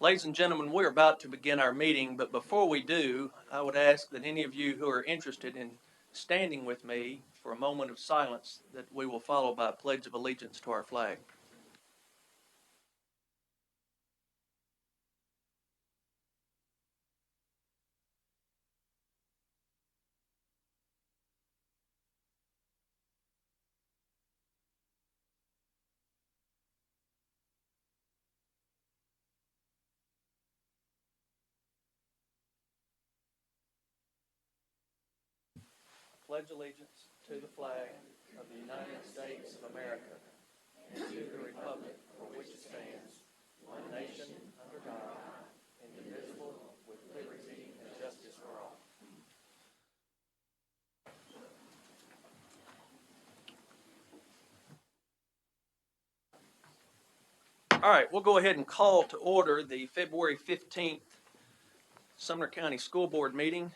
Ladies and gentlemen, we're about to begin our meeting, but before we do, I would ask that any of you who are interested in standing with me for a moment of silence that we will follow by a pledge of allegiance to our flag. Pledge allegiance to the flag of the United States of America and to the republic for which it stands, one nation under God, indivisible, with liberty and justice for all. All right, we'll go ahead and call to order the February 15th Sumner County School Board meeting.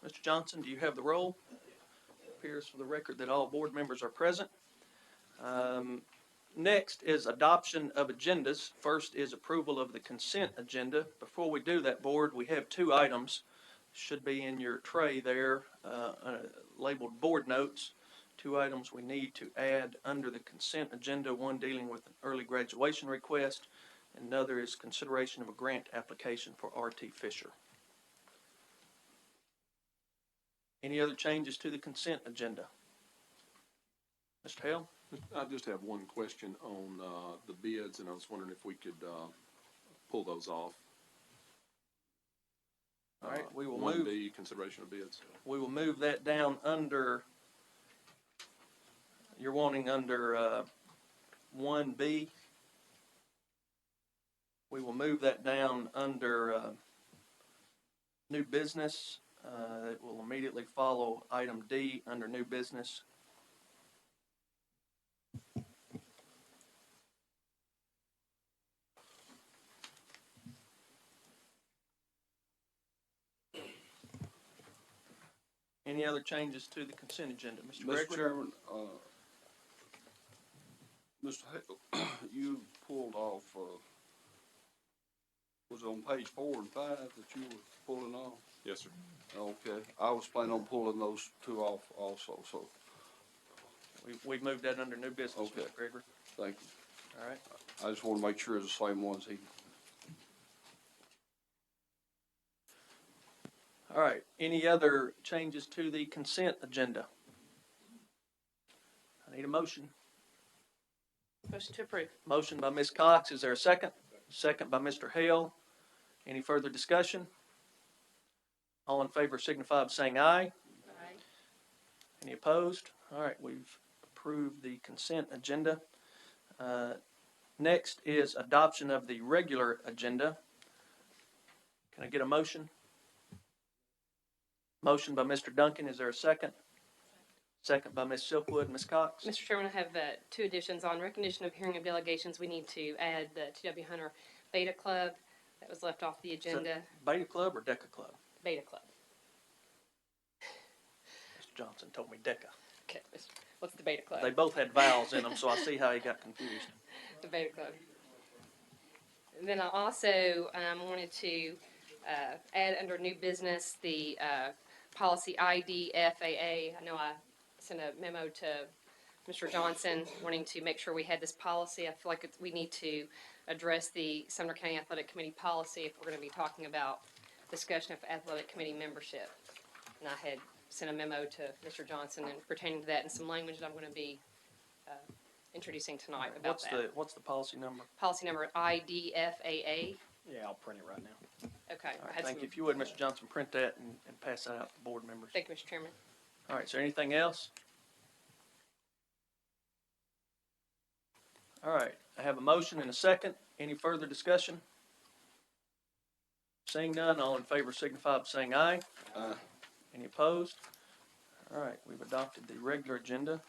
Mr. Johnson, do you have the roll? It appears for the record that all board members are present. Next is adoption of agendas. First is approval of the consent agenda. Before we do that, board, we have two items. Should be in your tray there, labeled board notes. Two items we need to add under the consent agenda, one dealing with an early graduation request, and another is consideration of a grant application for R.T. Fisher. Any other changes to the consent agenda? Mr. Hale? I just have one question on the bids, and I was wondering if we could pull those off. All right, we will 1B, move. consideration of bids. We will move that down under. You're wanting under 1B. We will move that down under new business. It will immediately follow item D under new business. Any other changes to the consent agenda, Mr. Gregory? Mr. Chairman, Mr. Hale, you pulled off, was it on page 4 and 5 that you were pulling off? Yes, sir. Okay, I was planning on pulling those two off also, so We've moved that under new business, Okay. Mr. Gregory. thank you. All right. I just want to make sure it's the same ones he. All right. Any other changes to the consent agenda? I need a motion. Motion to approve. Motion by Ms. Cox. Is there a second? Second by Mr. Hale. Any further discussion? All in favor signify by saying aye. Aye. Any opposed? All right, we've approved the consent agenda. Next is adoption of the regular agenda. Can I get a motion? Motion by Mr. Duncan. Is there a second? Second by Ms. Silkwood. Ms. Cox? Mr. Chairman, I have two additions. On recognition of hearing of delegations, we need to add the T.W. Hunter Beta Club. That was left off the agenda. Beta Club or Deca Club? Beta Club. Mr. Johnson told me Deca. Okay, what's the Beta Club? They both had vowels in them, so I see how he got confused. The Beta Club. And then I also wanted to add under new business the policy IDFAA. I know I sent a memo to Mr. Johnson wanting to make sure we had this policy. I feel like we need to address the Sumner County Athletic Committee policy if we're going to be talking about discussion of athletic committee membership. And I had sent a memo to Mr. Johnson and pertaining to that and some language that I'm going to be introducing tonight about What's the policy number? Policy number IDFAA. Yeah, I'll print it right now. Okay. All right, thank you. If you would, Mr. Johnson, print that and pass that out to the board members. Thank you, Mr. Chairman. All right, is there anything else? All right, I have a motion and a second. Any further discussion? Seeing none, all in favor signify by saying aye. Aye. Any opposed? All right, we've adopted the regular agenda.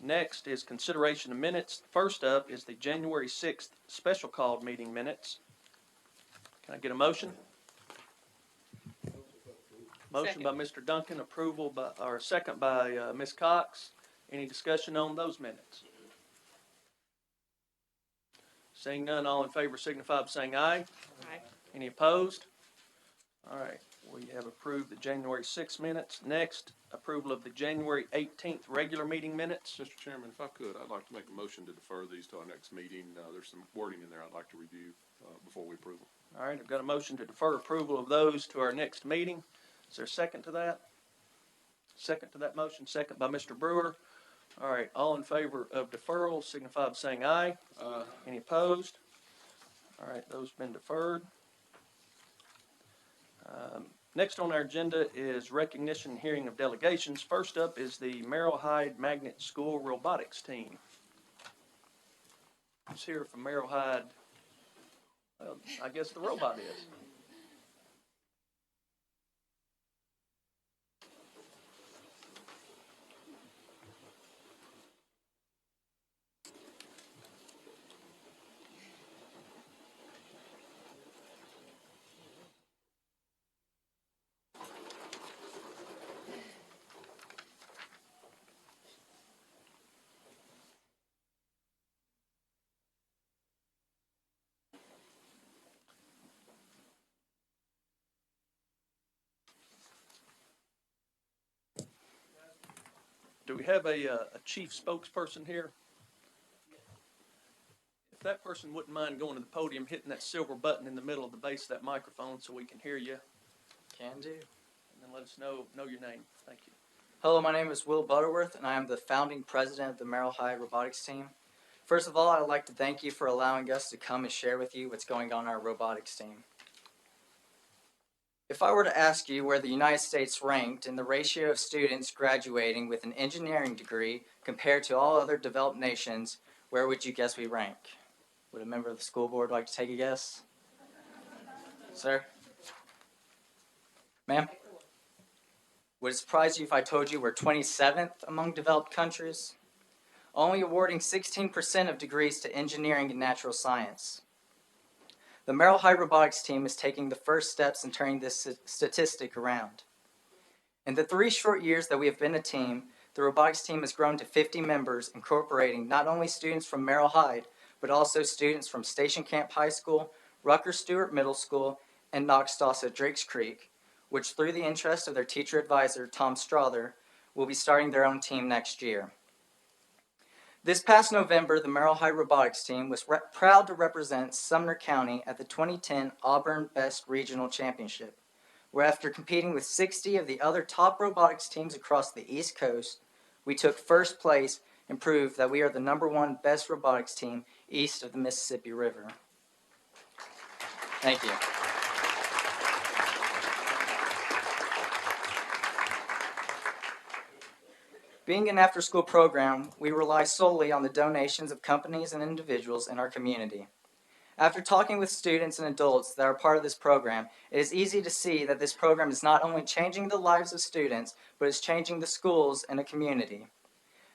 Next is consideration of minutes. First up is the January 6th special called meeting minutes. Can I get a motion? Motion by Mr. Duncan, approval by, or second by Ms. Cox. Any discussion on those minutes? Seeing none, all in favor signify by saying aye. Aye. Any opposed? All right, we have approved the January 6 minutes. Next, approval of the January 18th regular meeting minutes. Mr. Chairman, if I could, I'd like to make a motion to defer these to our next meeting. There's some wording in there I'd like to review, before we approve them. All right, I've got a motion to defer approval of those to our next meeting. Is there a second to that? Second to that motion, second by Mr. Brewer. All right, all in favor of deferral signify by saying aye. Any opposed? All right, those have been deferred. Next on our agenda is recognition and hearing of delegations. First up is the Merrill Hyde Magnet School Robotics Team. Who's here from Merrill Hyde? Well, I guess the robot is. Do we have a chief spokesperson here? If that person wouldn't mind going to the podium, hitting that silver button in the middle of the base of that microphone so we can hear you, Can do. and then let us know your name. Thank you. Hello, my name is Will Butterworth, and I am the founding president of the Merrill Hyde Robotics Team. First of all, I'd like to thank you for allowing us to come and share with you what's going on in our robotics team. If I were to ask you where the United States ranked in the ratio of students graduating with an engineering degree compared to all other developed nations, where would you guess we rank? Would a member of the school board like to take a guess? Sir? Ma'am? Would it surprise you if I told you we're 27th among developed countries? Only awarding 16% of degrees to engineering and natural science. The Merrill Hyde Robotics Team is taking the first steps in turning this statistic around. In the 3 short years that we have been a team, the robotics team has grown to 50 members, incorporating not only students from Merrill Hyde, but also students from Station Camp High School, Rucker Stewart Middle School, and Knox Doss at Drakes Creek, which through the interest of their teacher advisor, Tom Strother, will be starting their own team next year. This past November, the Merrill Hyde Robotics Team was proud to represent Sumner County at the 2010 Auburn Best Regional Championship, where after competing with 60 of the other top robotics teams across the East Coast, we took first place and proved that we are the #1 best robotics team east of the Mississippi River. Thank you. Being an after-school program, we rely solely on the donations of companies and individuals in our community. After talking with students and adults that are part of this program, it is easy to see that this program is not only changing the lives of students, but is changing the schools and the community.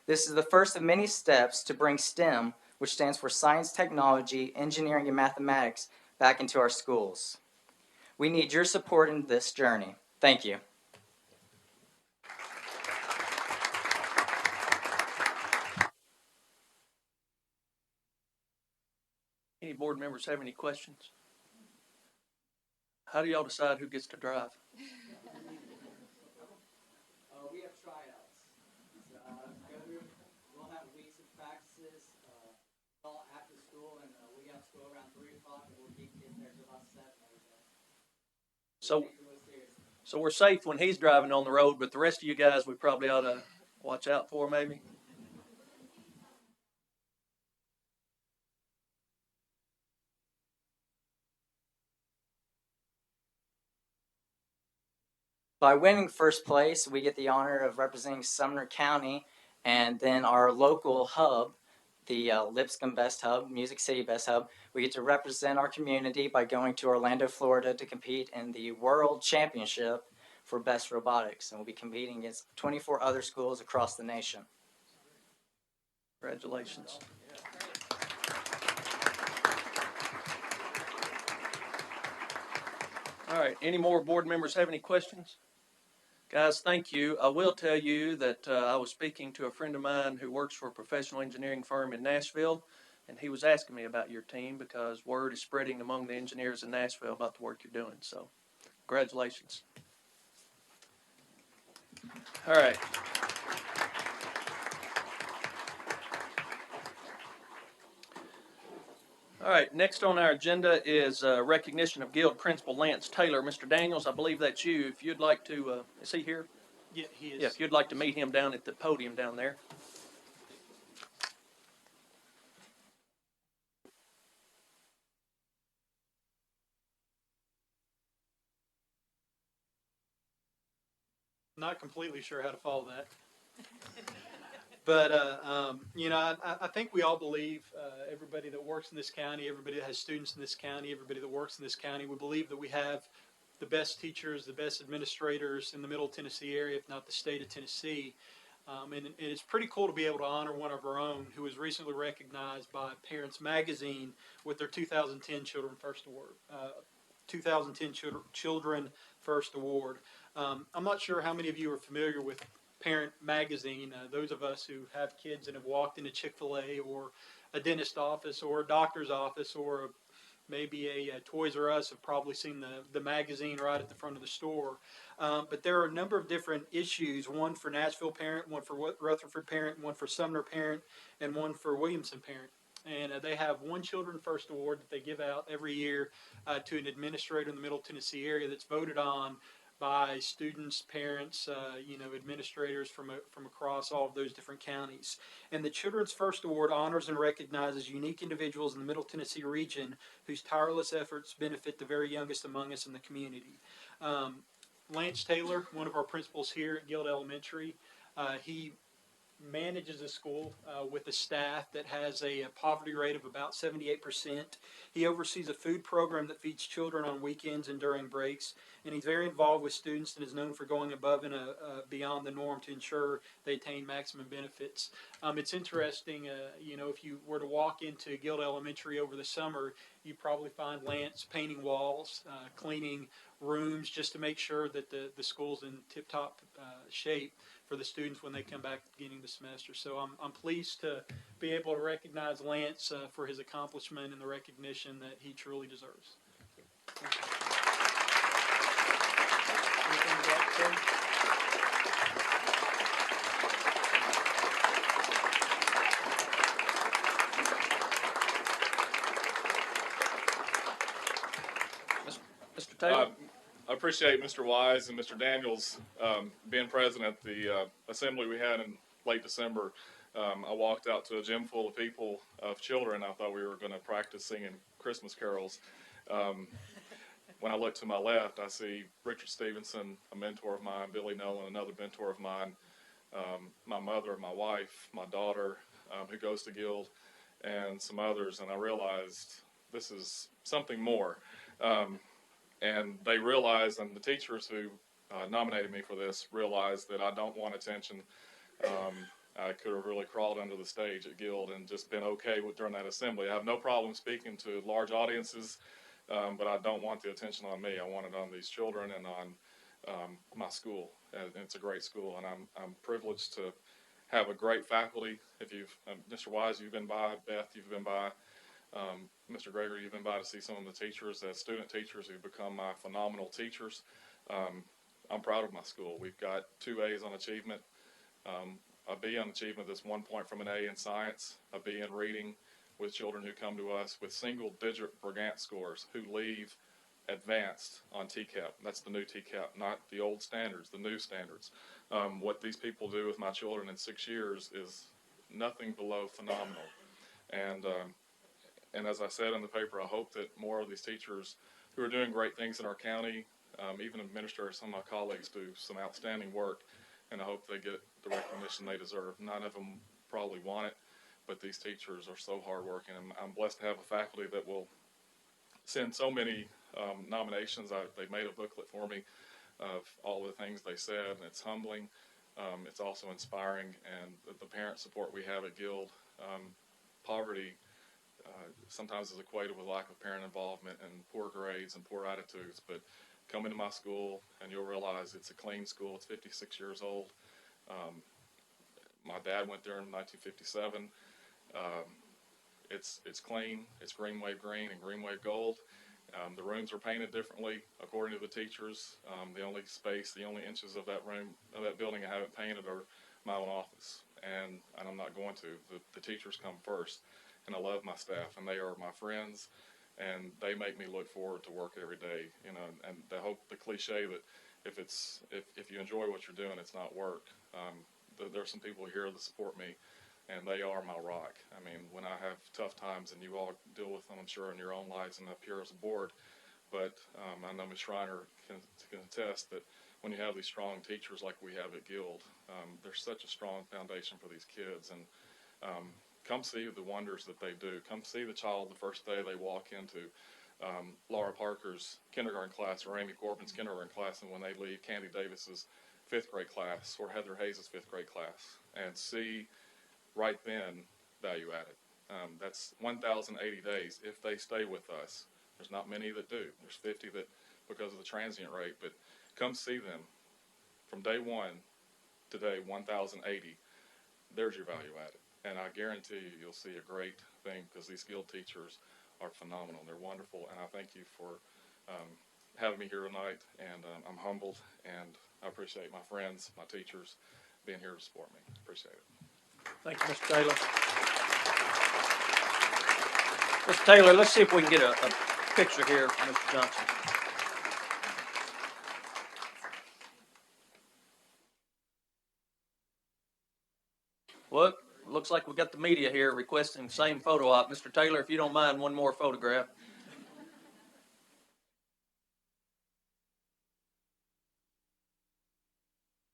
This is the first of many steps to bring STEM, which stands for Science, Technology, Engineering, and Mathematics, back into our schools. We need your support in this journey. Thank you. Any board members have any questions? How do y'all decide who gets to drive? We have tryouts. We'll have weeks of practices, all after school, and we get out of school around 3 o'clock, and we'll keep kids there till about 7 every day. So, Take it really seriously. so we're safe when he's driving on the road, but the rest of you guys, we probably ought to watch out for maybe. By winning first place, we get the honor of representing Sumner County, and then our local hub, the Lipscomb Best Hub, Music City Best Hub, we get to represent our community by going to Orlando, Florida to compete in the World Championship for Best Robotics, and we'll be competing against 24 other schools across the nation. Congratulations. All right, any more board members have any questions? Guys, thank you. I will tell you that I was speaking to a friend of mine who works for a professional engineering firm in Nashville, And he was asking me about your team because word is spreading among the engineers in Nashville about the work you're doing. So, congratulations. All right. All right, next on our agenda is recognition of Guild Principal Lance Taylor. Mr. Daniels, I believe that's you. If you'd like to, is he here? Yeah, he is. Yeah, if you'd like to meet him down at the podium down there. Not completely sure how to follow that. But, I think we all believe, everybody that works in this county, everybody that has students in this county, everybody that works in this county, we believe that we have the best teachers, the best administrators in the Middle Tennessee area, if not the state of Tennessee. And it's pretty cool to be able to honor one of our own who was recently recognized by Parents Magazine with their 2010 Children First Award. 2010 Children First Award. I'm not sure how many of you are familiar with Parent Magazine. Those of us who have kids and have walked into Chick-fil-A or a dentist office or a doctor's office or maybe a Toys R Us have probably seen the magazine right at the front of the store. But there are a number of different issues, one for Nashville Parent, one for Rutherford Parent, one for Sumner Parent, and one for Williamson Parent. And they have one Children First Award that they give out every year to an administrator in the Middle Tennessee area that's voted on by students, parents, administrators from across all of those different counties. And the Children's First Award honors and recognizes unique individuals in the Middle Tennessee region whose tireless efforts benefit the very youngest among us in the community. Lance Taylor, one of our principals here at Guild Elementary, he manages a school with a staff that has a poverty rate of about 78%. He oversees a food program that feeds children on weekends and during breaks, and he's very involved with students and is known for going above and beyond the norm to ensure they attain maximum benefits. It's interesting, if you were to walk into Guild Elementary over the summer, you'd probably find Lance painting walls, cleaning rooms just to make sure that the school's in tip-top shape for the students when they come back at the beginning of the semester. So I'm pleased to be able to recognize Lance for his accomplishment and the recognition that he truly deserves. Thank you. Anything you'd like to say? Mr. Taylor? I appreciate Mr. Wise and Mr. Daniels being present at the assembly we had in late December. I walked out to a gym full of people, of children. I thought we were going to practice singing Christmas carols. When I look to my left, I see Richard Stevenson, a mentor of mine, Billy Nolan, another mentor of mine, my mother, my wife, my daughter, who goes to Guild, and some others. And I realized this is something more. And they realized, and the teachers who nominated me for this realized that I don't want attention. I could have really crawled under the stage at Guild and just been okay during that assembly. I have no problem speaking to large audiences, but I don't want the attention on me. I want it on these children and on my school. And it's a great school, and I'm privileged to have a great faculty. If you've, Mr. Wise, you've been by, Beth, you've been by. Mr. Gregory, you've been by to see some of the teachers, as student teachers who've become my phenomenal teachers. I'm proud of my school. We've got 2 A's on achievement, a B on achievement that's 1 point from an A in science, a B in reading with children who come to us with single-digit Brigant scores who leave advanced on TCAP. That's the new TCAP, not the old standards, the new standards. What these people do with my children in 6 years is nothing below phenomenal. And as I said in the paper, I hope that more of these teachers who are doing great things in our county, even administrators, some of my colleagues do some outstanding work, and I hope they get the recognition they deserve. None of them probably want it, but these teachers are so hardworking, and I'm blessed to have a faculty that will send so many nominations. They made a booklet for me of all the things they said, and it's humbling. It's also inspiring, and the parent support we have at Guild, poverty sometimes is equated with lack of parent involvement and poor grades and poor attitudes, but come into my school and you'll realize it's a clean school. It's 56 years old. My dad went there in 1957. It's clean, it's green wave green and green wave gold. The rooms are painted differently according to the teachers. The only space, the only inches of that room, of that building I haven't painted are my own office, and I'm not going to. The teachers come first, and I love my staff, and they are my friends, and they make me look forward to work every day. You know, and the cliche that if you enjoy what you're doing, it's not work. There's some people here that support me, and they are my rock. I mean, when I have tough times, and you all deal with them, I'm sure, in your own lives and up here as a board, but I know Ms. Schreiner can attest that when you have these strong teachers like we have at Guild, there's such a strong foundation for these kids. And come see the wonders that they do. Come see the child the first day they walk into Laura Parker's kindergarten class or Amy Corbin's kindergarten class, and when they leave Candy Davis's 5th grade class or Heather Hayes' 5th grade class, and see right then value added. That's 1,080 days if they stay with us. There's not many that do. There's 50 that because of the transient rate, but come see them from day one to day 1,080. There's your value added. And I guarantee you'll see a great thing, because these Guild teachers are phenomenal. They're wonderful, and I thank you for having me here tonight, and I'm humbled, and I appreciate my friends, my teachers, being here to support me. Appreciate it. Thank you, Mr. Taylor. Mr. Taylor, let's see if we can get a picture here of Mr. Johnson. Well, looks like we got the media here requesting the same photo op. Mr. Taylor, if you don't mind, one more photograph.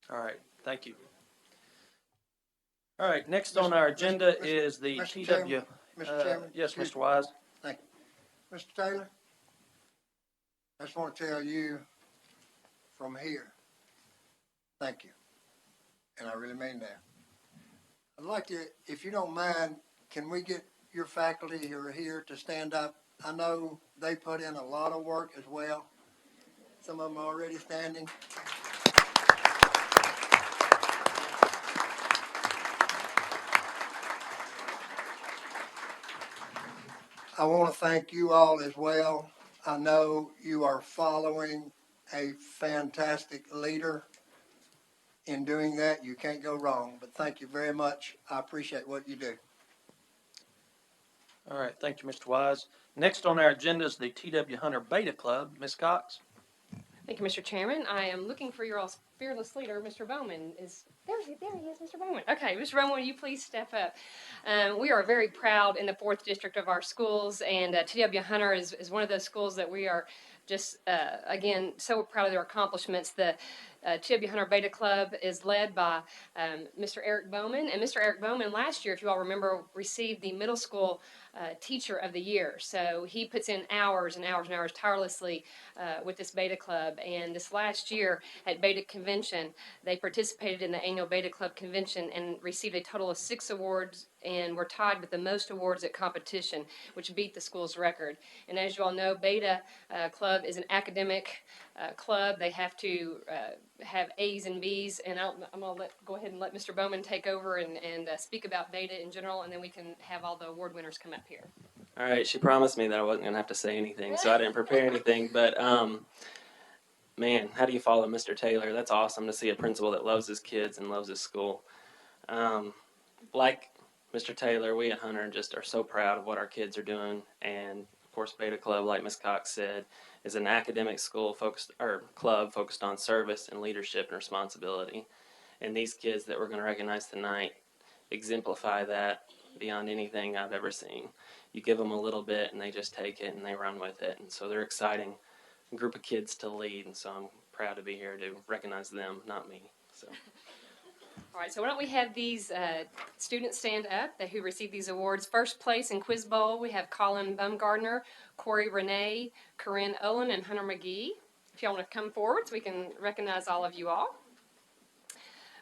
All right, thank you. All right, next on our agenda is the Mr. TW. Chairman, Mr. Chairman, Yes, excuse Mr. Wise. Thank you. Mr. Taylor, I just want to tell you from here, thank you. And I really mean that. I'd like to, if you don't mind, can we get your faculty who are here to stand up? I know they put in a lot of work as well. Some of them are already standing. I want to thank you all as well. I know you are following a fantastic leader. In doing that, you can't go wrong, but thank you very much. I appreciate what you do. All right, thank you, Mr. Wise. Next on our agenda is the TW Hunter Beta Club. Ms. Cox? Thank you, Mr. Chairman. I am looking for your all's fearless leader, Mr. Bowman. There he is, Mr. Bowman. Okay, Mr. Bowman, will you please step up? We are very proud in the 4th District of our schools, and TW Hunter is one of those schools that we are just, again, so proud of their accomplishments. The TW Hunter Beta Club is led by Mr. Eric Bowman, and Mr. Eric Bowman last year, if you all remember, received the middle school teacher of the year. So he puts in hours and hours and hours tirelessly with this Beta Club. And this last year at Beta Convention, they participated in the annual Beta Club Convention and received a total of 6 awards, and were tied with the most awards at competition, which beat the school's record. And as you all know, Beta Club is an academic club. They have to have A's and B's, and I'm going to go ahead and let Mr. Bowman take over and speak about Beta in general, and then we can have all the award winners come up here. All right, she promised me that I wasn't going to have to say anything, so I didn't prepare anything. But, man, how do you follow Mr. Taylor? That's awesome to see a principal that loves his kids and loves his school. Like Mr. Taylor, we at Hunter just are so proud of what our kids are doing. And, of course, Beta Club, like Ms. Cox said, is an academic school club focused on service and leadership and responsibility. And these kids that we're going to recognize tonight exemplify that beyond anything I've ever seen. You give them a little bit and they just take it and they run with it. And so they're an exciting group of kids to lead. And so I'm proud to be here to recognize them, not me. So. All right, so why don't we have these students stand up who received these awards. First place in Quiz Bowl, we have Colin Bumgardner, Corey Renee, Corinne Owen, and Hunter McGee. If y'all want to come forward so we can recognize all of you all.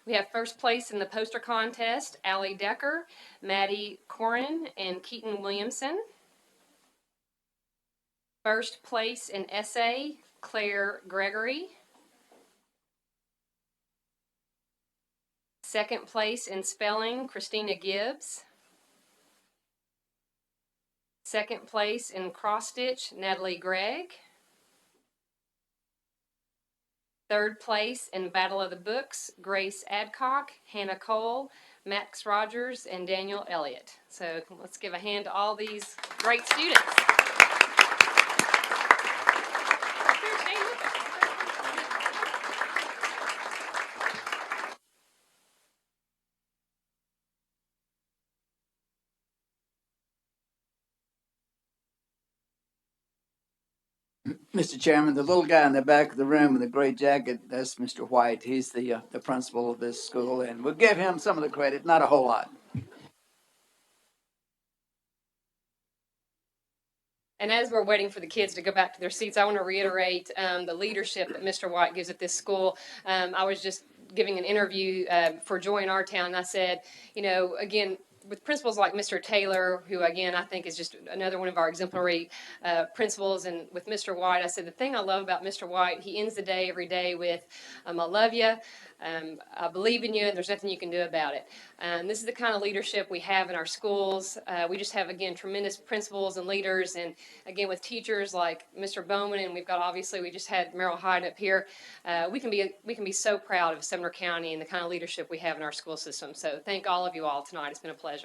We have first place in the poster contest, Allie Decker, Maddie Corin, and Keaton Williamson. First place in essay, Claire Gregory. Second place in spelling, Christina Gibbs. Second place in cross stitch, Natalie Gregg. Third place in Battle of the Books, Grace Adcock, Hannah Cole, Max Rogers, and Daniel Elliott. So let's give a hand to all these great students. Mr. Chairman, the little guy in the back of the room in the gray jacket, that's Mr. White. He's the principal of this school, and we'll give him some of the credit, not a whole lot. And as we're waiting for the kids to go back to their seats, I want to reiterate the leadership that Mr. White gives at this school. I was just giving an interview for Joy in Our Town, and I said, you know, again, with principals like Mr. Taylor, who again I think is just another one of our exemplary principals, and with Mr. White, I said the thing I love about Mr. White, he ends the day every day with, "I love you, I believe in you, and there's nothing you can do about it." This is the kind of leadership we have in our schools. We just have again tremendous principals and leaders, and again with teachers like Mr. Bowman, and we've got obviously we just had Merrill Hyde up here. We can be so proud of Sumner County and the kind of leadership we have in our school system. So thank all of you all tonight. It's been a pleasure.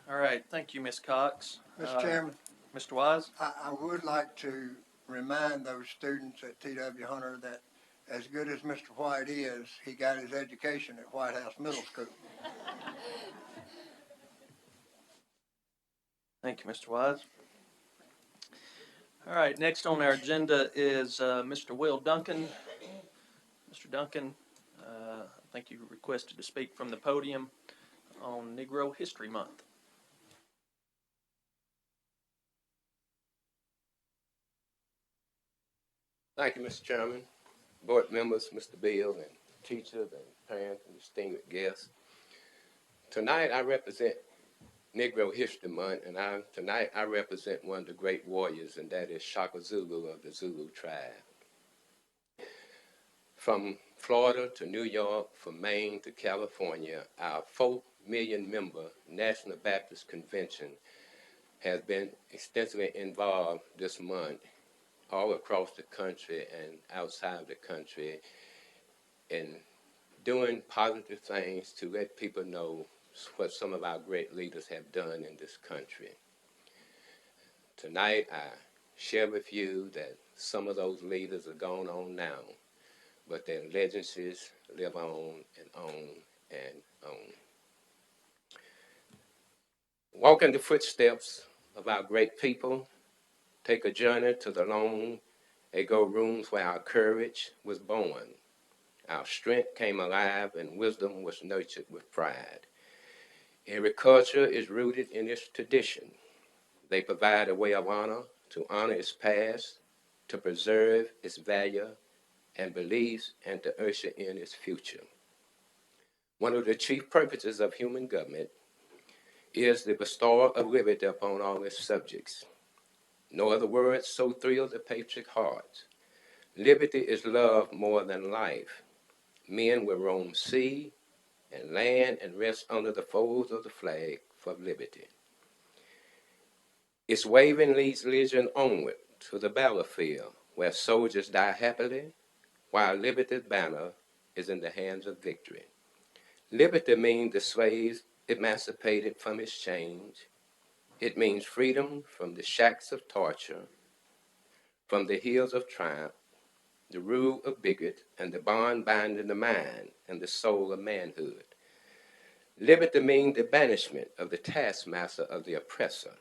All right, thank you, Ms. Cox. Mr. Chairman, Mr. Wise? I would like to remind those students at T.W. Hunter that as good as Mr. White is, he got his education at White House Middle School. Thank you, Mr. Wise. All right, next on our agenda is Mr. Will Duncan. Mr. Duncan, I think you requested to speak from the podium on Negro History Month. Thank you, Mr. Chairman, board members, Mr. Bill, and teachers and parents and distinguished guests. Tonight I represent Negro History Month, and tonight I represent one of the great warriors, and that is Shaka Zulu of the Zulu tribe. From Florida to New York, from Maine to California, our 4 million member National Baptist Convention has been extensively involved this month all across the country and outside the country in doing positive things to let people know what some of our great leaders have done in this country. Tonight, I share with you that some of those leaders are gone on now, but their legacies live on and on and on. Walk in the footsteps of our great people, take a journey to the long ago rooms where our courage was born, our strength came alive, and wisdom was nurtured with pride. Every culture is rooted in its tradition. They provide a way of honor to honor its past, to preserve its value and beliefs, and to usher in its future. One of the chief purposes of human government is the bestowal of liberty upon all its subjects. No other words so thrill the patriot heart. Liberty is love more than life. Men will roam sea and land and rest under the folds of the flag for liberty. Its waving leads legion onward to the battlefield where soldiers die happily while liberty's banner is in the hands of victory. Liberty means the slaves emancipated from its chains. It means freedom from the shacks of torture, from the hills of triumph, the rule of bigot, and the bond binding the mind and the soul of manhood. Liberty means the banishment of the taskmaster of the oppressor,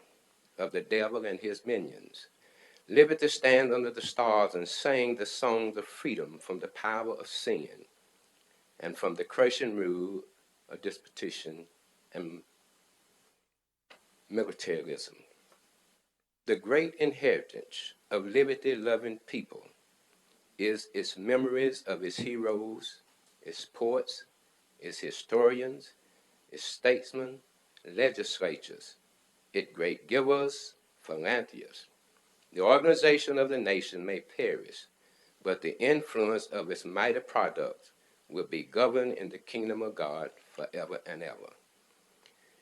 of the devil and his minions. Liberty stands under the stars and sing the songs of freedom from the power of sin and from the crushing rule of despotism and militarism. The great inheritance of liberty-loving people is its memories of its heroes, its poets, its historians, its statesmen, legislatures, its great givers, philanthropists. The organization of the nation may perish, but the influence of its mighty products will be governed in the kingdom of God forever and ever.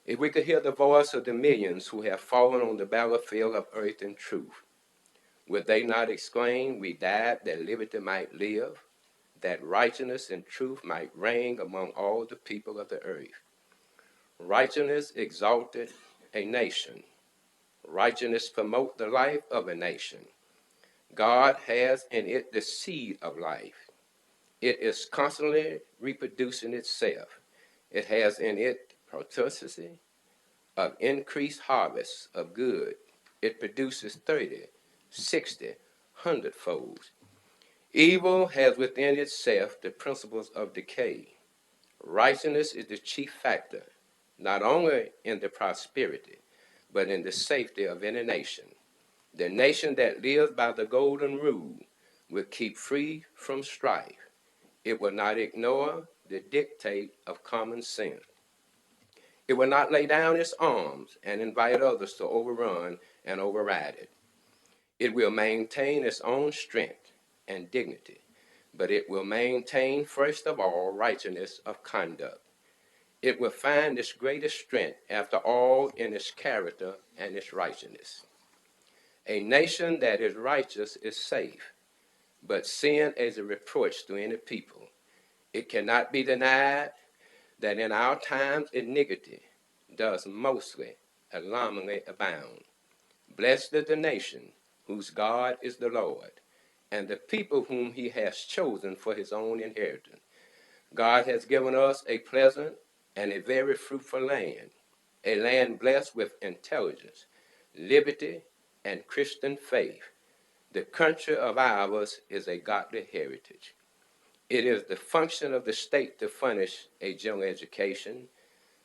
If we could hear the voice of the millions who have fallen on the battlefield of earth and truth, would they not exclaim, "We died that liberty might live, that righteousness and truth might reign among all the people of the earth"? Righteousness exalted a nation. Righteousness promotes the life of a nation. God has in it the seed of life. It is constantly reproducing itself. It has in it prophecy of increased harvests of good. It produces 30, 60, 100-fold. Evil has within itself the principles of decay. Righteousness is the chief factor, not only in the prosperity, but in the safety of any nation. The nation that lives by the golden rule will keep free from strife. It will not ignore the dictate of common sense. It will not lay down its arms and invite others to overrun and override it. It will maintain its own strength and dignity, but it will maintain first of all righteousness of conduct. It will find its greatest strength after all in its character and its righteousness. A nation that is righteous is safe, but sin is a reproach to any people. It cannot be denied that in our times iniquity does mostly alarmingly abound. Blessed is the nation whose God is the Lord, and the people whom he has chosen for his own inheritance. God has given us a pleasant and a very fruitful land, a land blessed with intelligence, liberty, and Christian faith. The country of ours is a godly heritage. It is the function of the state to furnish a general education.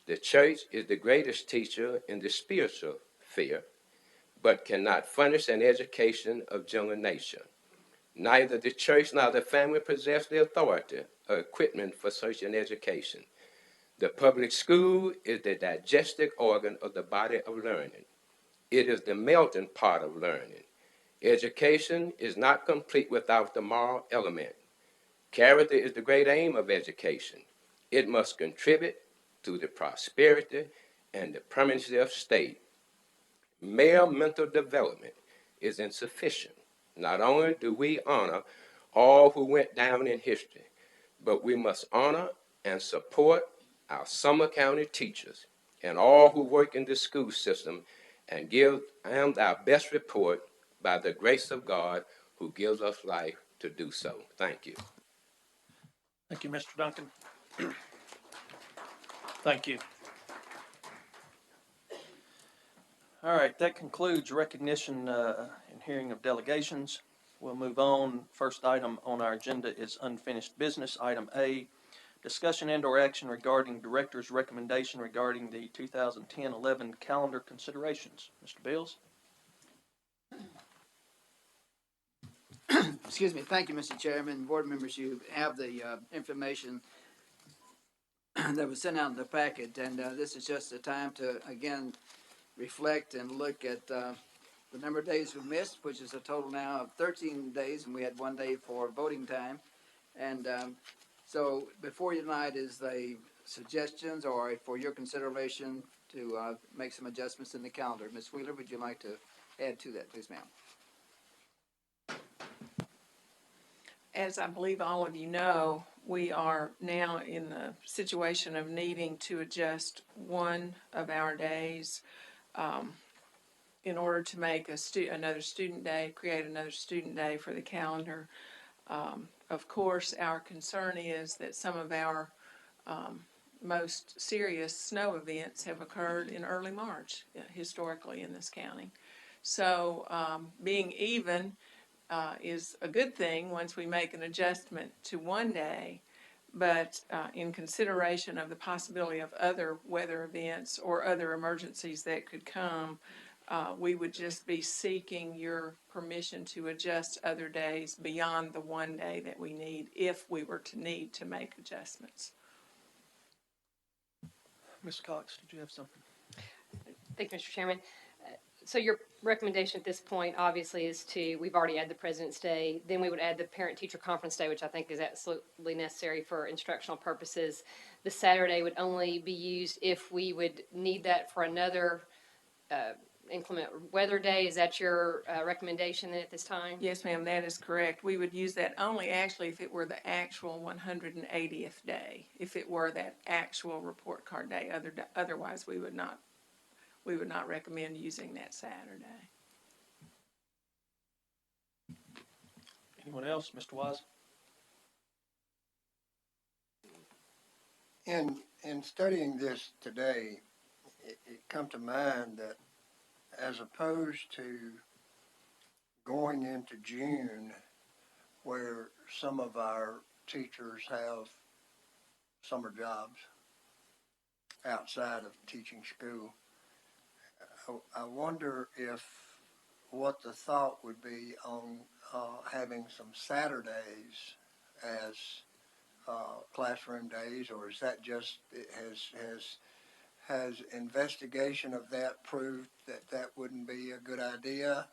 The church is the greatest teacher in the spiritual sphere, but cannot furnish an education of general nature. Neither the church nor the family possess the authority or equipment for such an education. The public school is the digestive organ of the body of learning. It is the melting pot of learning. Education is not complete without the moral element. Character is the great aim of education. It must contribute to the prosperity and the permanency of state. Mere mental development is insufficient. Not only do we honor all who went down in history, but we must honor and support our Sumner County teachers and all who work in the school system and give them our best report by the grace of God who gives us life to do so. Thank you. Thank you, Mr. Duncan. Thank you. All right, that concludes recognition and hearing of delegations. We'll move on. First item on our agenda is unfinished business. Item A, discussion and/or action regarding director's recommendation regarding the 2010-11 calendar considerations. Mr. Bills? Excuse me. Thank you, Mr. Chairman. Board members, you have the information that was sent out in the packet, and this is just a time to, again, reflect and look at the number of days we've missed, which is a total now of 13 days, and we had 1 day for voting time. And so before you tonight is the suggestions or for your consideration to make some adjustments in the calendar. Ms. Wheeler, would you like to add to that, please, ma'am? As I believe all of you know, we are now in the situation of needing to adjust one of our days in order to make another student day, create another student day for the calendar. Of course, our concern is that some of our most serious snow events have occurred in early March, historically in this county. So being even is a good thing once we make an adjustment to 1 day, but in consideration of the possibility of other weather events or other emergencies that could come, we would just be seeking your permission to adjust other days beyond the 1 day that we need if we were to need to make adjustments. Ms. Cox, did you have something? Thank you, Mr. Chairman. So your recommendation at this point, obviously, is to, we've already added the President's Day, then we would add the Parent-Teacher Conference Day, which I think is absolutely necessary for instructional purposes. The Saturday would only be used if we would need that for another inclement weather day. Is that your recommendation then at this time? Yes, ma'am, that is correct. We would use that only actually if it were the actual 180th day, if it were that actual report card day. Otherwise, we would not recommend using that Saturday. Anyone else? Mr. Wise? In studying this today, it come to mind that as opposed to going into June, where some of our teachers have summer jobs outside of teaching school, I wonder if what the thought would be on having some Saturdays as classroom days, or is that just, has investigation of that proved that that wouldn't be a good idea?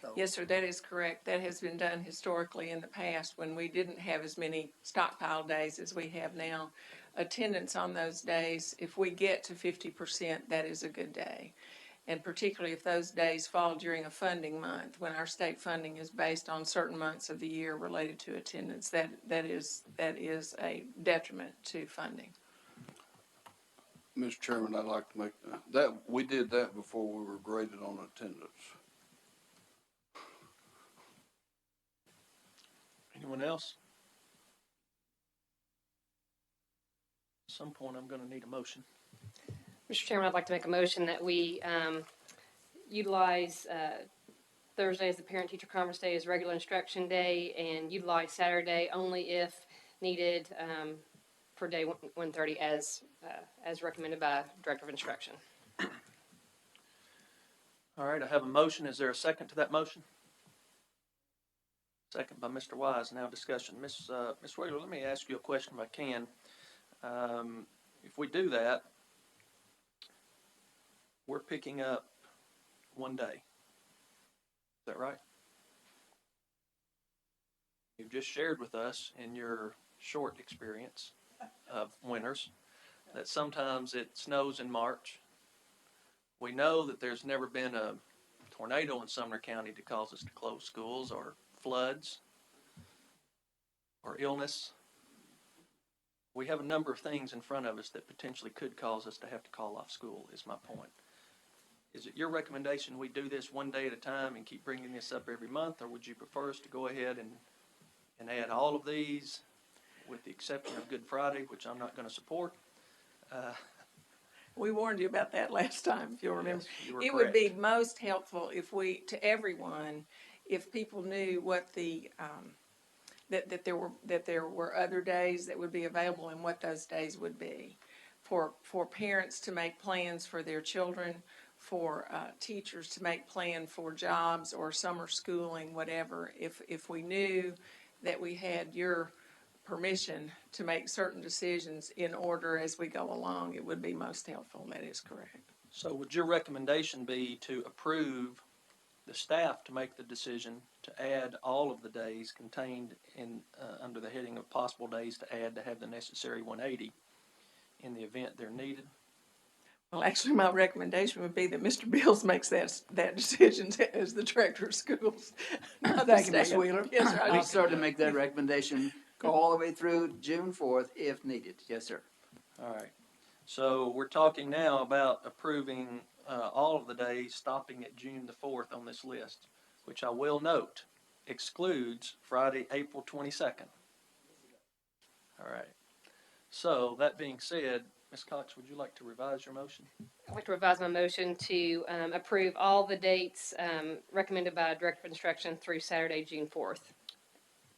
So, Yes, sir, that is correct. That has been done historically in the past when we didn't have as many stockpile days as we have now. Attendance on those days, if we get to 50%, that is a good day. And particularly if those days fall during a funding month, when our state funding is based on certain months of the year related to attendance, that is a detriment to funding. Mr. Chairman, I'd like to make, that, we did that before we were graded on attendance. Anyone else? At some point, I'm gonna need a motion. Mr. Chairman, I'd like to make a motion that we utilize Thursday as the Parent-Teacher Conference Day as regular instruction day, and utilize Saturday only if needed for day 130 as recommended by Director of Instruction. All right, I have a motion. Is there a second to that motion? Second by Mr. Wise. Now discussion. Ms. Wheeler, let me ask you a question if I can. If we do that, we're picking up one day. Is that right? You've just shared with us in your short experience of winters that sometimes it snows in March. We know that there's never been a tornado in Sumner County to cause us to close schools, or floods, or illness. We have a number of things in front of us that potentially could cause us to have to call off school, is my point. Is it your recommendation we do this one day at a time and keep bringing this up every month, or would you prefer us to go ahead and add all of these, with the exception of Good Friday, which I'm not going to support? We warned you about that last time, if you'll remember. Yes, you were It would be correct. most helpful if we, to everyone, if people knew what the, that there were other days that would be available and what those days would be. For parents to make plans for their children, for teachers to make plans for jobs or summer schooling, whatever. If we knew that we had your permission to make certain decisions in order as we go along, it would be most helpful. That is correct. So would your recommendation be to approve the staff to make the decision to add all of the days contained in, under the heading of possible days to add to have the necessary 180 in the event they're needed? Well, actually, my recommendation would be that Mr. Bills makes that decision as the director of schools. not the Thank you, Ms. staff. Wheeler. Yes, sir. I'll certainly make that recommendation, go all the way through June 4th if needed. Yes, sir. All right. So we're talking now about approving all of the days stopping at June the 4th on this list, which I will note excludes Friday, April 22nd. All right. So that being said, Ms. Cox, would you like to revise your motion? I'd like to revise my motion to approve all the dates recommended by Director of Instruction through Saturday, June 4th,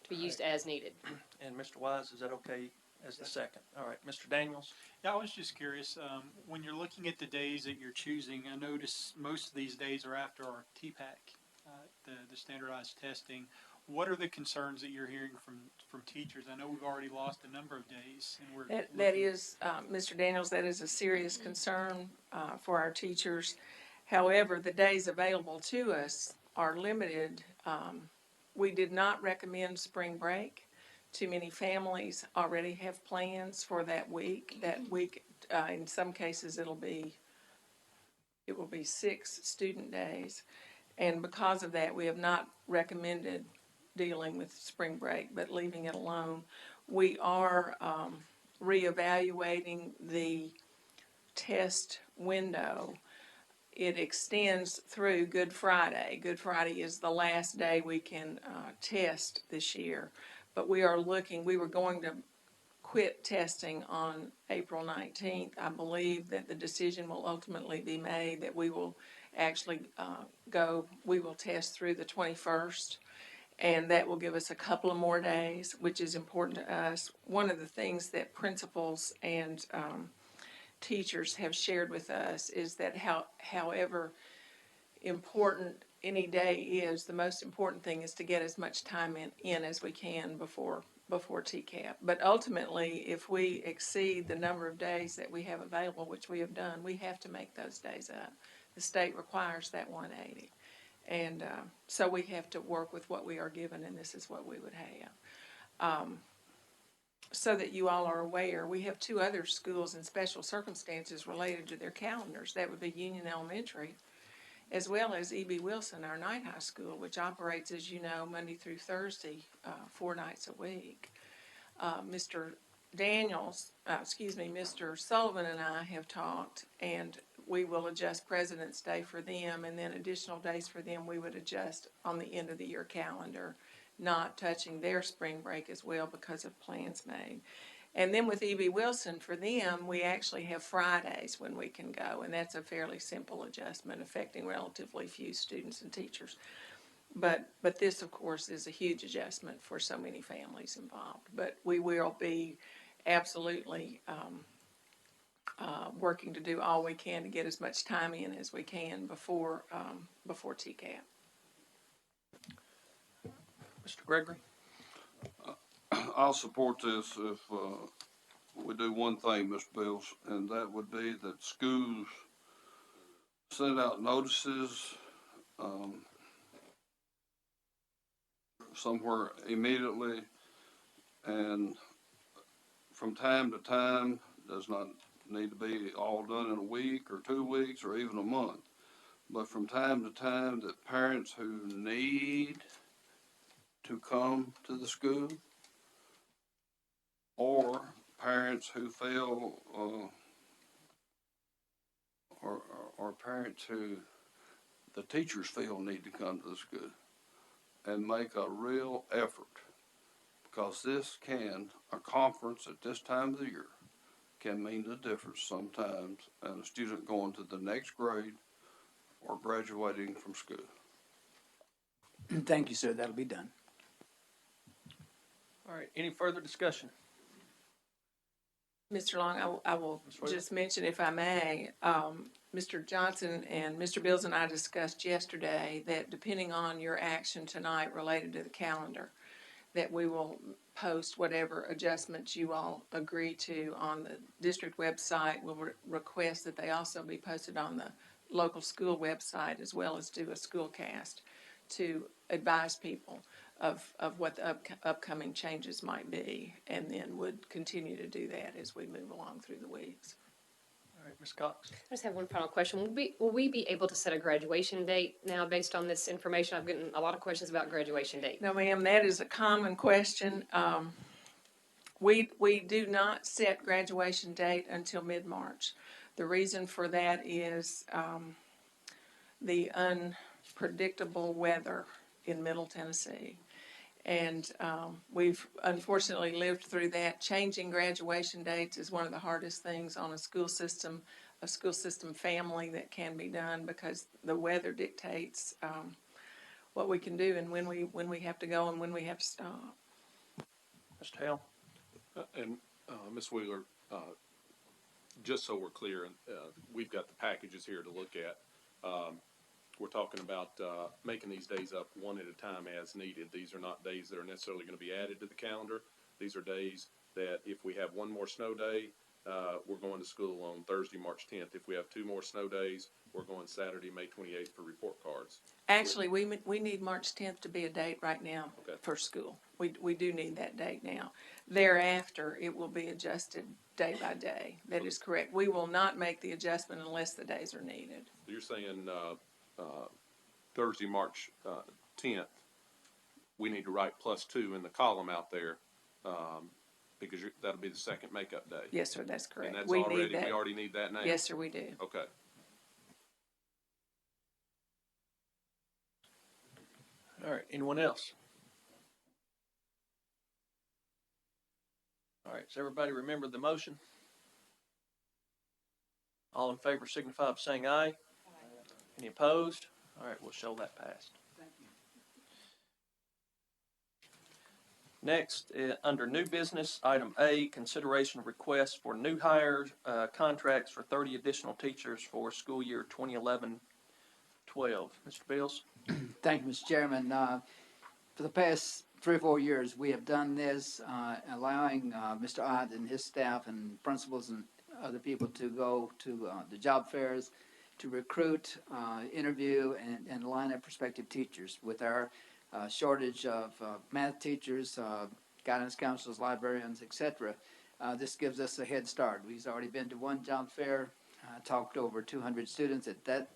to be used as needed. And Mr. Wise, is that okay as the second? All right. Mr. Daniels? Yeah, I was just curious, when you're looking at the days that you're choosing, I notice most of these days are after our TPAC, the standardized testing. What are the concerns that you're hearing from teachers? I know we've already lost a number of days, and we're That is, Mr. Daniels, that is a serious concern for our teachers. However, the days available to us are limited. We did not recommend spring break. Too many families already have plans for that week. That week, in some cases, it will be 6 student days. And because of that, we have not recommended dealing with spring break, but leaving it alone. We are reevaluating the test window. It extends through Good Friday. Good Friday is the last day we can test this year. But we were going to quit testing on April 19th. I believe that the decision will ultimately be made that we will actually we will test through the 21st. And that will give us a couple of more days, which is important to us. One of the things that principals and teachers have shared with us is that however important any day is, the most important thing is to get as much time in as we can before TCAP. But ultimately, if we exceed the number of days that we have available, which we have done, we have to make those days up. The state requires that 180. And so we have to work with what we are given, and this is what we would have. So that you all are aware, we have 2 other schools in special circumstances related to their calendars. That would be Union Elementary, as well as E.B. Wilson, our night high school, which operates, as you know, Monday through Thursday, 4 nights a week. Mr. Sullivan and I have talked, and we will adjust President's Day for them, and then additional days for them we would adjust on the end of the year calendar, not touching their spring break as well because of plans made. And then with E.B. Wilson, for them, we actually have Fridays when we can go, and that's a fairly simple adjustment affecting relatively few students and teachers. But this, of course, is a huge adjustment for so many families involved. But we will be absolutely working to do all we can to get as much time in as we can before TCAP. Mr. Gregory? I'll support this if we do one thing, Mr. Bills, and that would be that schools send out notices somewhere immediately, and from time to time, does not need to be all done in a week or 2 weeks or even a month, but from time to time that parents who need to come to the school, or parents who feel, or parents who the teachers feel need to come to the school, and make a real effort, because a conference at this time of the year can mean the difference sometimes in a student going to the next grade or graduating from school. Thank you, sir. That'll be done. All right, any further discussion? Mr. Long, I will just mention, if I may, Mr. Johnson and Mr. Bills and I discussed yesterday that depending on your action tonight related to the calendar, that we will post whatever adjustments you all agree to on the district website. We'll request that they also be posted on the local school website, as well as do a school cast to advise people of what the upcoming changes might be, and then would continue to do that as we move along through the weeks. All right, Ms. Cox? I just have one final question. Will we be able to set a graduation date now based on this information? I've gotten a lot of questions about graduation date. No, ma'am, that is a common question. We do not set graduation date until mid-March. The reason for that is the unpredictable weather in Middle Tennessee. And we've unfortunately lived through that. Changing graduation dates is one of the hardest things on a school system family that can be done, because the weather dictates what we can do and when we have to go and when we have to stop. Mr. Hale? And Ms. Wheeler, just so we're clear, we've got the packages here to look at. We're talking about making these days up one at a time as needed. These are not days that are necessarily going to be added to the calendar. These are days that if we have one more snow day, we're going to school on Thursday, March 10th. If we have 2 more snow days, we're going Saturday, May 28th for report cards. Actually, we need March 10th to be a date right now Okay. for school. We do need that date now. Thereafter, it will be adjusted day by day. That is correct. We will not make the adjustment unless the days are needed. You're saying Thursday, March 10th, we need to write +2 in the column out there because that'll be the second makeup day. Yes, sir, that's correct. And that's We already, need that. we already need that now? Yes, sir, we do. Okay. All right, anyone else? All right, does everybody remember the motion? All in favor signify by saying aye. Any opposed? All right, we'll show that passed. Next, under new business, item A, consideration of requests for new hires, contracts for 30 additional teachers for school year 2011-12. Mr. Bills? Thank you, Mr. Chairman. For the past 3 or 4 years, we have done this, allowing Mr. Ott and his staff and principals and other people to go to the job fairs to recruit, interview, and line up prospective teachers. With our shortage of math teachers, guidance counselors, librarians, etc., this gives us a head start. We've already been to one job fair, talked to over 200 students at that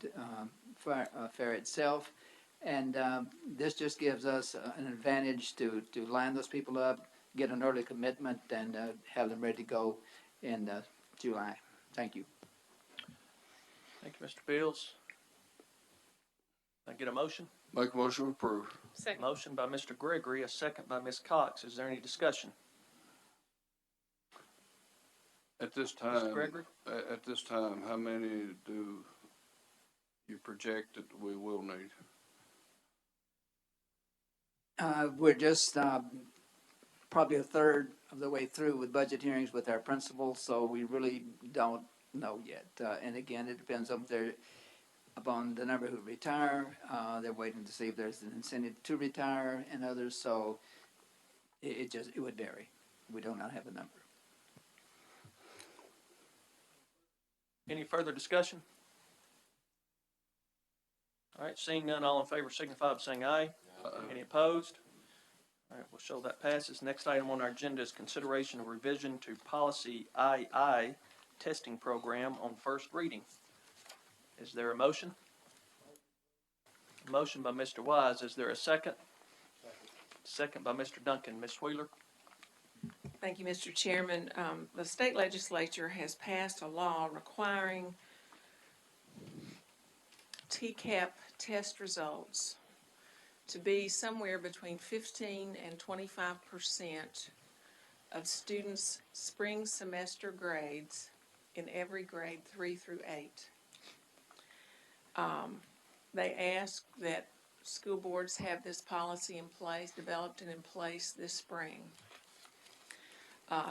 fair itself. And this just gives us an advantage to line those people up, get an early commitment, and have them ready to go in July. Thank you. Thank you, Mr. Bills. Can I get a motion? Make a motion to approve. Second. Motion by Mr. Gregory, a second by Ms. Cox. Is there any discussion? At this Mr. time, Gregory? at this time, how many do you project that we will need? We're just probably a third of the way through with budget hearings with our principals, so we really don't know yet. And again, it depends upon the number who retire. They're waiting to see if there's an incentive to retire and others, so it would vary. We do not have a number. Any further discussion? All right, seeing none, all in favor signify by saying aye. Any opposed? All right, we'll show that passes. Next item on our agenda is consideration of revision to policy II testing program on first reading. Is there a motion? Motion by Mr. Wise. Is there a second? Second by Mr. Duncan. Ms. Wheeler? Thank you, Mr. Chairman. The state legislature has passed a law requiring TCAP test results to be somewhere between 15 and 25% of students' spring semester grades in every grade 3 through 8. They ask that school boards have this policy in place, developed and in place this spring.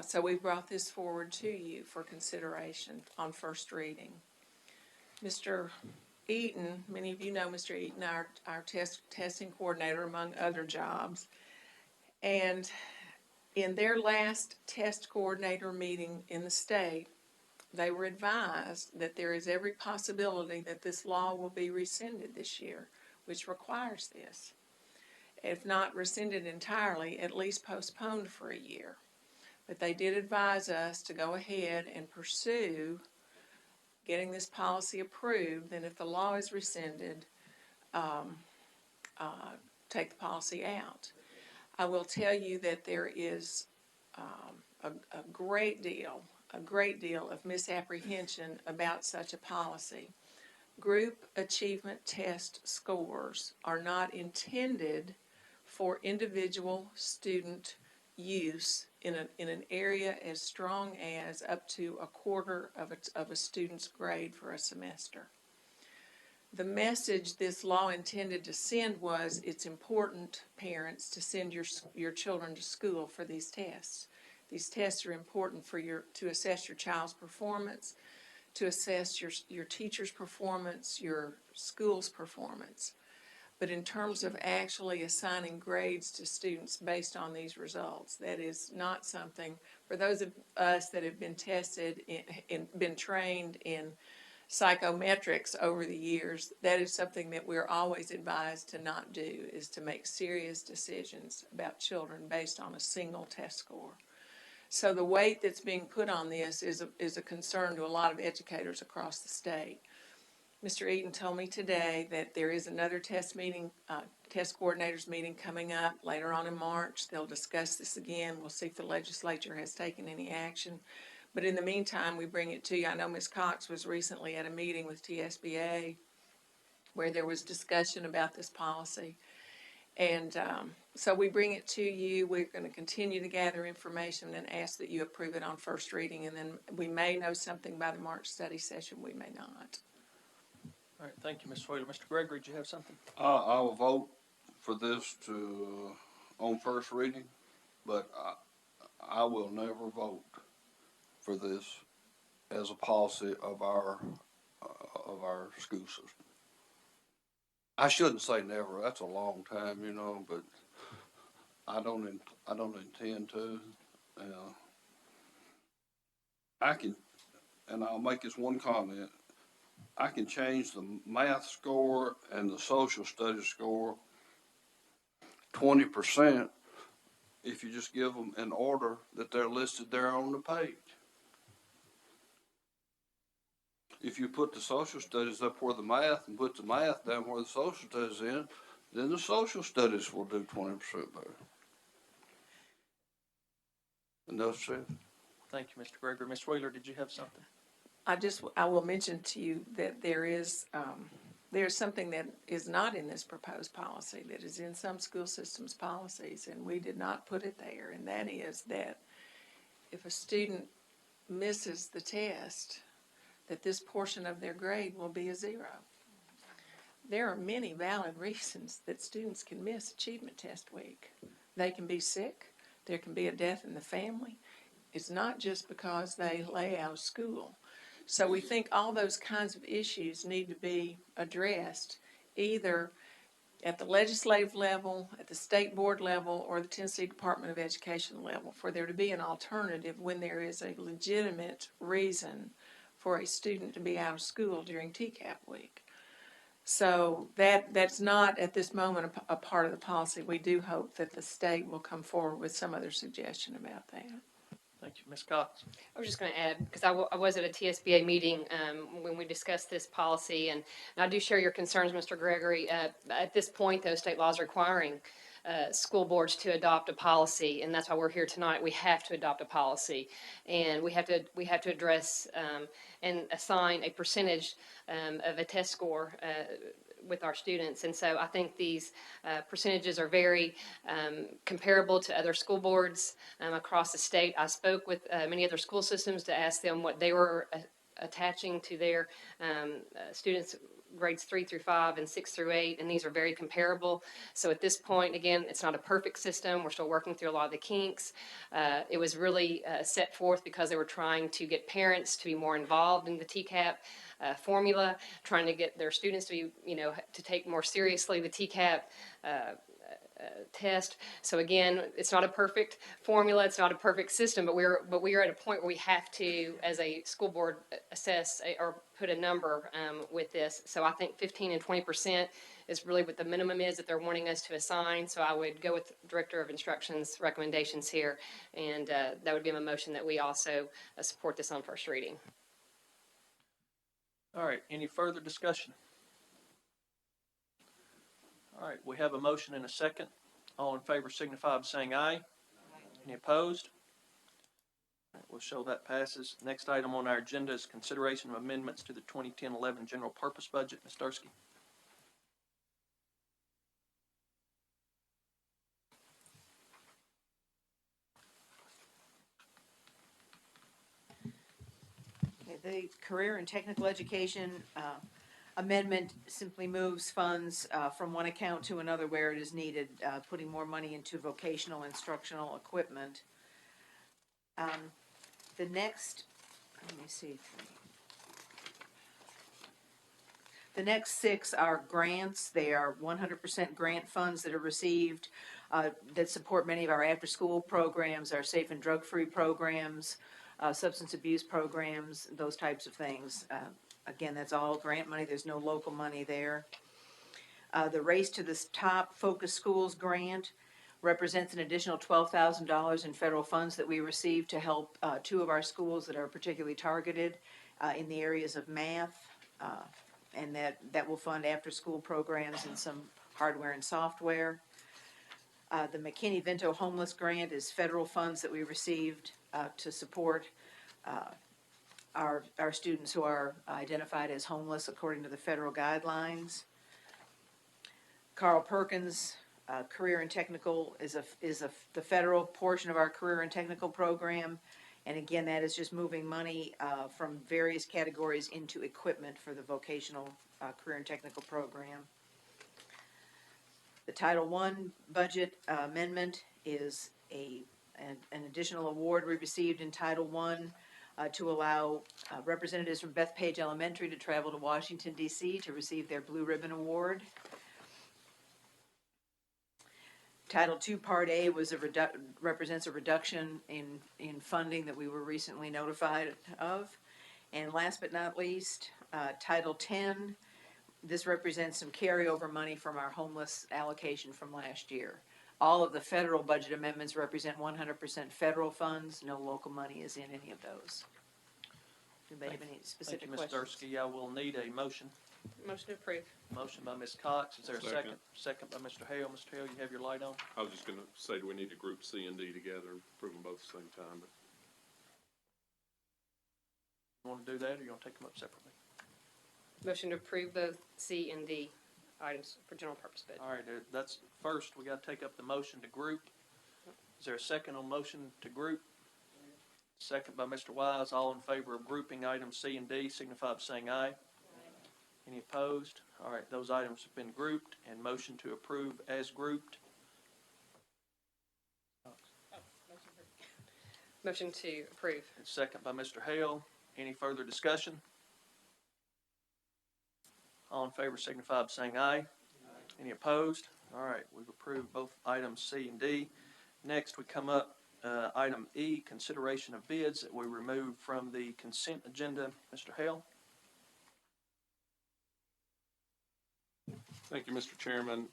So we brought this forward to you for consideration on first reading. Mr. Eaton, many of you know Mr. Eaton, our testing coordinator, among other jobs. And in their last test coordinator meeting in the state, they were advised that there is every possibility that this law will be rescinded this year, which requires this. If not rescinded entirely, at least postponed for a year. But they did advise us to go ahead and pursue getting this policy approved. Then if the law is rescinded, take the policy out. I will tell you that there is a great deal of misapprehension about such a policy. Group achievement test scores are not intended for individual student use in an area as strong as up to a quarter of a student's grade for a semester. The message this law intended to send was it's important, parents, to send your children to school for these tests. These tests are important to assess your child's performance, to assess your teacher's performance, your school's performance. But in terms of actually assigning grades to students based on these results, that is not something, for those of us that have been tested been trained in psychometrics over the years, that is something that we're always advised to not do, is to make serious decisions about children based on a single test score. So the weight that's being put on this is a concern to a lot of educators across the state. Mr. Eaton told me today that there is another test coordinators meeting coming up later on in March. They'll discuss this again. We'll see if the legislature has taken any action. But in the meantime, we bring it to you. I know Ms. Cox was recently at a meeting with TSBA where there was discussion about this policy. And so we bring it to you. We're going to continue to gather information and ask that you approve it on first reading. And then we may know something by the March study session. We may not. All right, thank you, Ms. Wheeler. Mr. Gregory, do you have something? I will vote for this on first reading, but I will never vote for this as a policy of our school system. I shouldn't say never. That's a long time, you know, but I don't intend to. I can, and I'll make this one comment. I can change the math score and the social studies score 20% if you just give them an order that they're listed there on the page. If you put the social studies up where the math and put the math down where the social studies in, then the social studies will do 20% better. Enough said. Thank you, Mr. Gregory. Ms. Wheeler, did you have something? I will mention to you that there's something that is not in this proposed policy that is in some school systems policies, and we did not put it there, and that is that if a student misses the test, that this portion of their grade will be a 0. There are many valid reasons that students can miss achievement test week. They can be sick. There can be a death in the family. It's not just because they lay out of school. So we think all those kinds of issues need to be addressed either at the legislative level, at the state board level, or the Tennessee Department of Education level for there to be an alternative when there is a legitimate reason for a student to be out of school during TCAP week. So that's not at this moment a part of the policy. We do hope that the state will come forward with some other suggestion about that. Thank you. Ms. Cox? I was just going to add, because I was at a TSBA meeting when we discussed this policy, and I do share your concerns, Mr. Gregory. At this point, though, state law is requiring school boards to adopt a policy, and that's why we're here tonight. We have to adopt a policy, and we have to address and assign a percentage of a test score with our students. And so I think these percentages are very comparable to other school boards across the state. I spoke with many other school systems to ask them what they were attaching to their students grades 3 through 5 and 6 through 8, and these are very comparable. So at this point, again, it's not a perfect system. We're still working through a lot of the kinks. It was really set forth because they were trying to get parents to be more involved in the TCAP formula, trying to get their students to be, to take more seriously the TCAP test. So again, it's not a perfect formula, it's not a perfect system, but we are at a point where we have to, as a school board, assess or put a number with this. So I think 15 and 20% is really what the minimum is that they're wanting us to assign. So I would go with Director of Instruction's recommendations here, and that would be my motion that we also support this on first reading. All right, any further discussion? All right, we have a motion and a second. All in favor signify by saying aye. Aye. Any opposed? All right, we'll show that passes. Next item on our agenda is consideration of amendments to the 2010-11 general purpose budget. Ms. Dursky. The Career and Technical Education amendment simply moves funds from one account to another where it is needed, putting more money into vocational instructional equipment. The The next six are grants. They are 100% grant funds that are received that support many of our after-school programs, our safe and drug-free programs, substance abuse programs, those types of things. Again, that's all grant money. There's no local money there. The Race to the Top Focus Schools grant represents an additional $12,000 in federal funds that we received to help two of our schools that are particularly targeted in the areas of math, and that will fund after-school programs and some hardware and software. The McKinney-Vento Homeless Grant is federal funds that we received to support our students who are identified as homeless according to the federal guidelines. Carl Perkins Career and Technical is the federal portion of our Career and Technical program. And again, that is just moving money from various categories into equipment for the vocational Career and Technical program. The Title I budget amendment is an additional award we received in Title I to allow representatives from Bethpage Elementary to travel to Washington, D.C. to receive their Blue Ribbon Award. Title II Part A represents a reduction in funding that we were recently notified of. And last but not least, Title X, this represents some carryover money from our homeless allocation from last year. All of the federal budget amendments represent 100% federal funds. No local money is in any of those. Do anybody have any specific questions? Thank you, Ms. Dursky. I will need a motion. Motion to approve. Motion by Ms. Cox. Is there a second? Second. Second by Mr. Hale. Mr. Hale, you have your light on? I was just gonna say, do we need to group C and D together and approve them both at the same time? But You want to do that, or you want to take them up separately? Motion to approve both C and D items for general purpose budget. All right, that's, first, we got to take up the motion to group. Is there a second on motion to group? Second by Mr. Wise. All in favor of grouping items C and D, signify by saying aye. Any opposed? All right, those items have been grouped, and motion to approve as grouped. Motion to approve. And second by Mr. Hale. Any further discussion? All in favor signify by saying aye. Any opposed? All right, we've approved both items C and D. Next, we come up, item E, consideration of bids that we removed from the consent agenda. Mr. Hale? thank you, Mr. Chairman.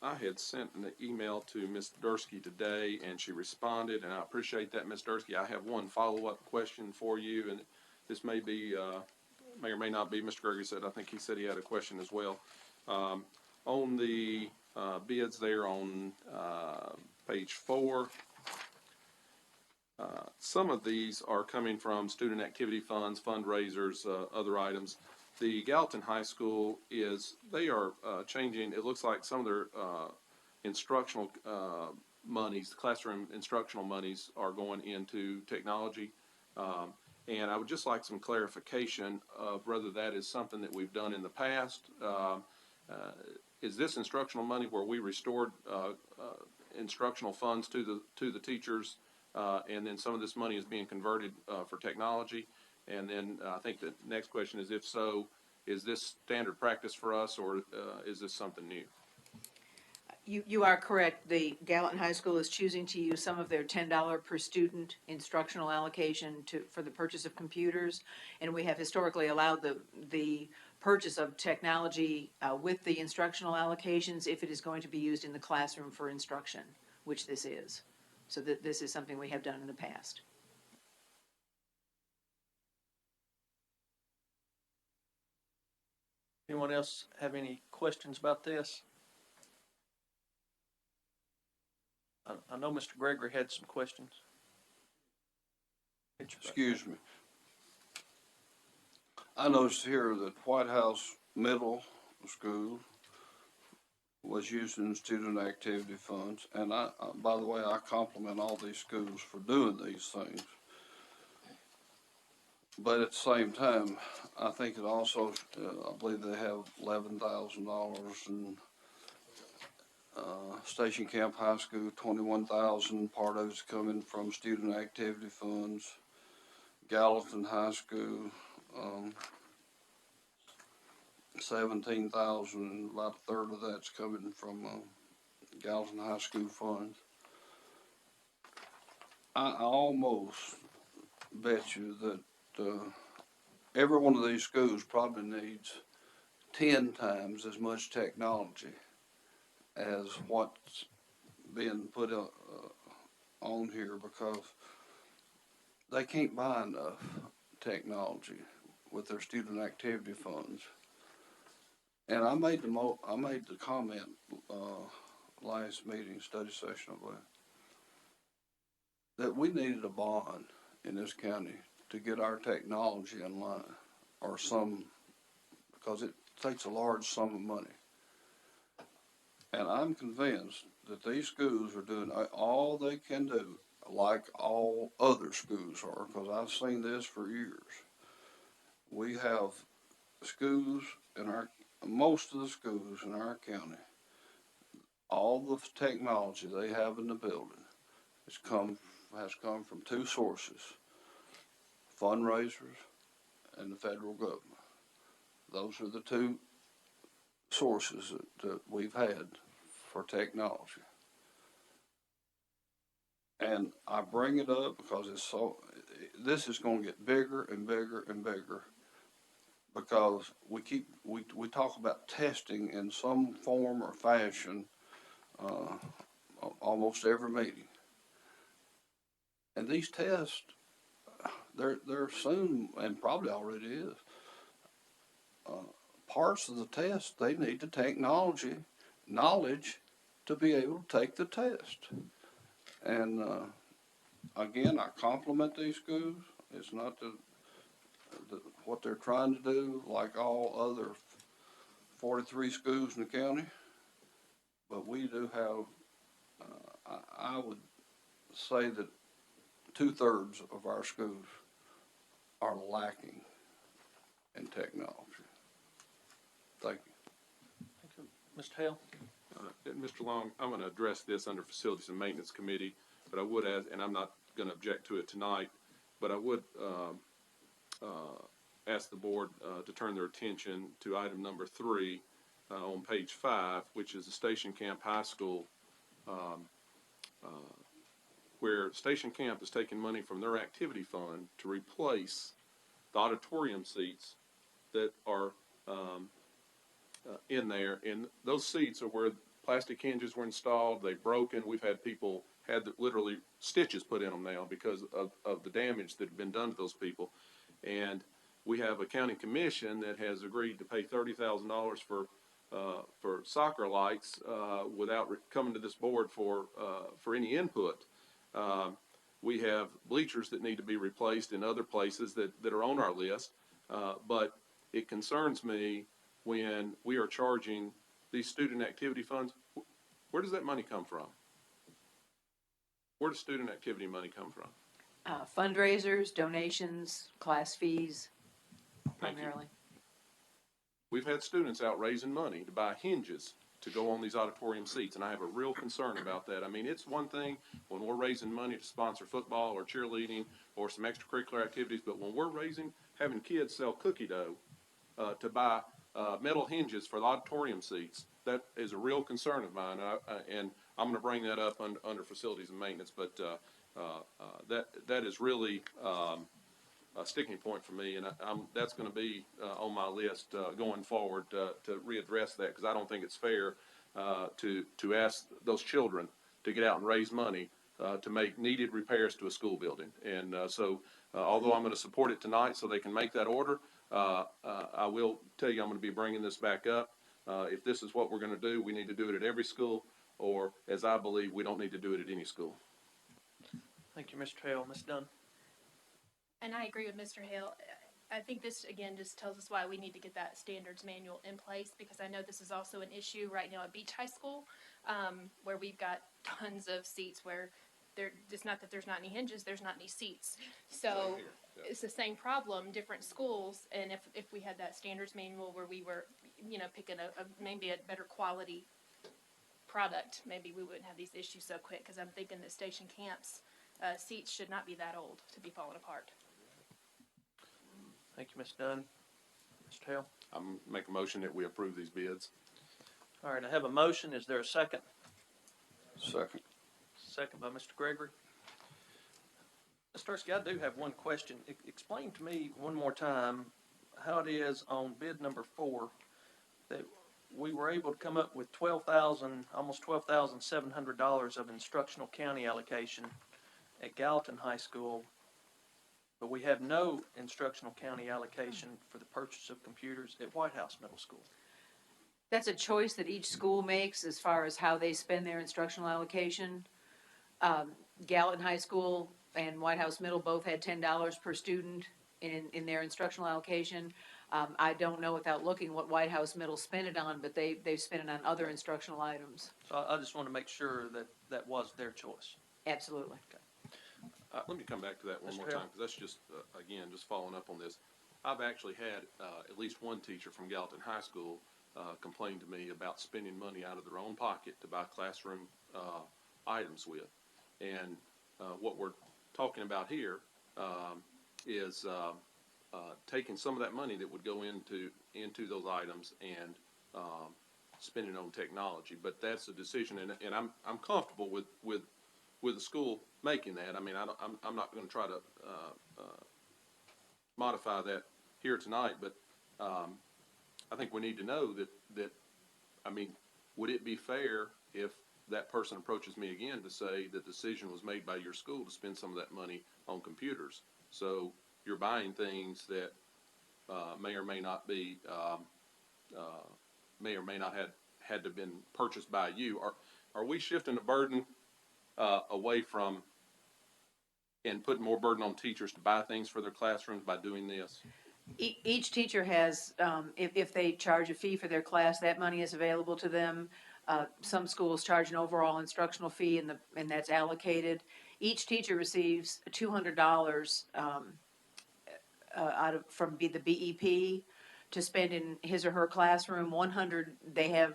I had sent an email to Ms. Dursky today, and she responded, and I appreciate that, Ms. Dursky. I have one follow-up question for you, and this may be, may or may not be, Mr. Gregory said, I think he said he had a question as well. On the bids there on page 4, some of these are coming from student activity funds, fundraisers, other items. The Gallatin High School they are changing, it looks like some of their instructional monies, classroom instructional monies are going into technology. And I would just like some clarification of whether that is something that we've done in the past. Is this instructional money where we restored instructional funds to the teachers, and then some of this money is being converted for technology? And then I think the next question is, if so, is this standard practice for us, or is this something new? You are correct. The Gallatin High School is choosing to use some of their $10 per student instructional allocation for the purchase of computers. And we have historically allowed the purchase of technology with the instructional allocations if it is going to be used in the classroom for instruction, which this is. So this is something we have done in the past. Anyone else have any questions about this? I know Mr. Gregory had some questions. Excuse me. I noticed here that White House Middle School was using student activity funds, and by the way, I compliment all these schools for doing these things. But at the same time, I think it also, I believe they have $11,000, and Station Camp High School, $21,000. Part of it's coming from student activity funds. Gallatin High School, 17,000, about a third of that's coming from, Gallatin High School funds. I almost bet you that, every one of these schools probably needs 10 times as much technology as what's being put on here, because they can't buy enough technology with their student activity funds. And I made the comment, last meeting, study session, I believe, that we needed a bond in this county to get our technology in line, or some, because it takes a large sum of money. And I'm convinced that these schools are doing all they can do, like all other schools are, because I've seen this for years. We have schools most of the schools in our county, all the technology they have in the building has come from two sources: fundraisers and the federal government. Those are the two sources that we've had for technology. And I bring it up because this is going to get bigger and bigger and bigger, because we talk about testing in some form or fashion almost every meeting. And these tests, they're soon, and probably already is, parts of the test, they need the technology knowledge to be able to take the test. And again, I compliment these schools. It's not what they're trying to do like all other 43 schools in the county, but we do have, I would say that 2/3 of our schools are lacking in technology. Thank you. Mr. Hale? And Mr. Long, I'm going to address this under Facilities and Maintenance Committee, but I would ask, and I'm not going to object to it tonight, but I would ask the board to turn their attention to item number 3 on page 5, which is the Station Camp High School, where Station Camp is taking money from their activity fund to replace the auditorium seats that are in there. And those seats are where plastic hinges were installed. They've broken. We've had people literally stitches put in them now because of the damage that had been done to those people. And we have a county commission that has agreed to pay $30,000 for soccer lights without coming to this board for any input. We have bleachers that need to be replaced in other places that are on our list. But it concerns me when we are charging these student activity funds. Where does that money come from? Where does student activity money come from? Fundraisers, donations, class fees, primarily. We've had students out raising money to buy hinges to go on these auditorium seats, and I have a real concern about that. I mean, it's one thing when we're raising money to sponsor football or cheerleading or some extracurricular activities, but when we're having kids sell cookie dough to buy metal hinges for the auditorium seats, that is a real concern of mine, and I'm going to bring that up under Facilities and Maintenance, but that is really a sticking point for me, and that's going to be on my list going forward to readdress that, because I don't think it's fair to ask those children to get out and raise money to make needed repairs to a school building. And so although I'm going to support it tonight so they can make that order, I will tell you I'm going to be bringing this back up. If this is what we're going to do, we need to do it at every school, or as I believe, we don't need to do it at any school. Thank you, Mr. Hale. Ms. Dunn? And I agree with Mr. Hale. I think this, again, just tells us why we need to get that standards manual in place, because I know this is also an issue right now at Beach High School, where we've got tons of seats where it's not that there's not any hinges, there's not any seats. So it's the same problem, different schools, and if we had that standards manual where we were, picking maybe a better quality product, maybe we wouldn't have these issues so quick, because I'm thinking that Station Camp's seats should not be that old to be falling apart. Thank you, Ms. Dunn. Mr. Hale? I'm make a motion that we approve these bids. All right, I have a motion. Is there a second? Second. Second by Mr. Gregory. Ms. Tursky, I do have one question. Explain to me one more time how it is on bid number 4 that we were able to come up with almost $12,700 of instructional county allocation at Gallatin High School, but we have no instructional county allocation for the purchase of computers at White House Middle School. That's a choice that each school makes as far as how they spend their instructional allocation. Gallatin High School and White House Middle both had $10 per student in their instructional allocation. I don't know without looking what White House Middle spent it on, but they've spent it on other instructional items. So I just want to make sure that that was their choice. Absolutely. Let me come back to that one Mr. more Hale? time, because that's just, again, just following up on this. I've actually had at least one teacher from Gallatin High School complain to me about spending money out of their own pocket to buy classroom items with. And what we're talking about here is taking some of that money that would go into those items and spending on technology. But that's a decision, and I'm comfortable with the school making that. I mean, I'm not going to try to modify that here tonight, but I think we need to know that, I mean, would it be fair if that person approaches me again to say the decision was made by your school to spend some of that money on computers? So you're buying things that may or may not be, may or may not had to been purchased by you. Are we shifting the burden away from and putting more burden on teachers to buy things for their classrooms by doing this? Each teacher has, if they charge a fee for their class, that money is available to them. Some schools charge an overall instructional fee, and that's allocated. Each teacher receives $200 from the BEP to spend in his or her classroom. 100 they have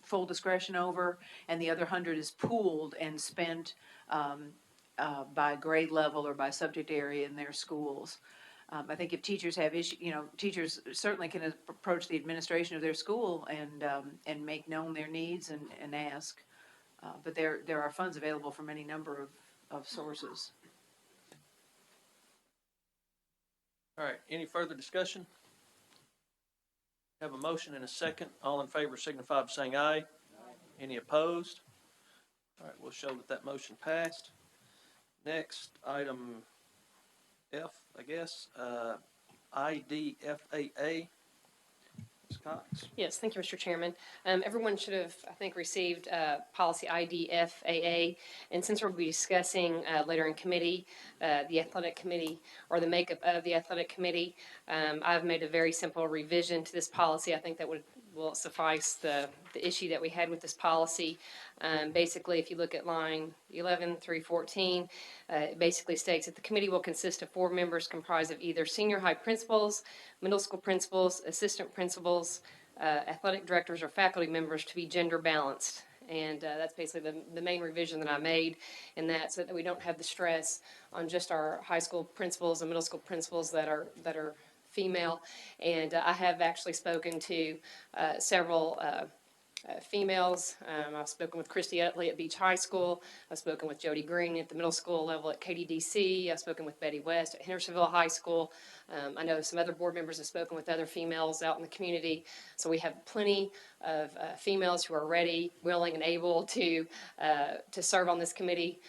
full discretion over, and the other 100 is pooled and spent by grade level or by subject area in their schools. I think if teachers have teachers certainly can approach the administration of their school and make known their needs and ask. But there are funds available from any number of sources. All right, any further discussion? Have a motion and a second. All in favor signify by saying aye. Any opposed? All right, we'll show that motion passed. Next, item F, I guess, IDFAA. Ms. Cox. Yes, thank you, Mr. Chairman. Everyone should have, I think, received policy IDFAA, and since we'll be discussing later in committee, the athletic committee, or the makeup of the athletic committee, I've made a very simple revision to this policy. I think that will suffice the issue that we had with this policy. Basically, if you look at line 11 through 14, it basically states that the committee will consist of 4 members comprised of either senior high principals, middle school principals, assistant principals, athletic directors, or faculty members to be gender balanced. And that's basically the main revision that I made in that, so that we don't have the stress on just our high school principals and middle school principals that are female. And I have actually spoken to several females. I've spoken with Christy Utley at Beach High School. I've spoken with Jody Green at the middle school level at KDDC. I've spoken with Betty West at Hendersonville High School. I know some other board members have spoken with other females out in the community. So we have plenty of females who are ready, willing, and able to serve on this committee,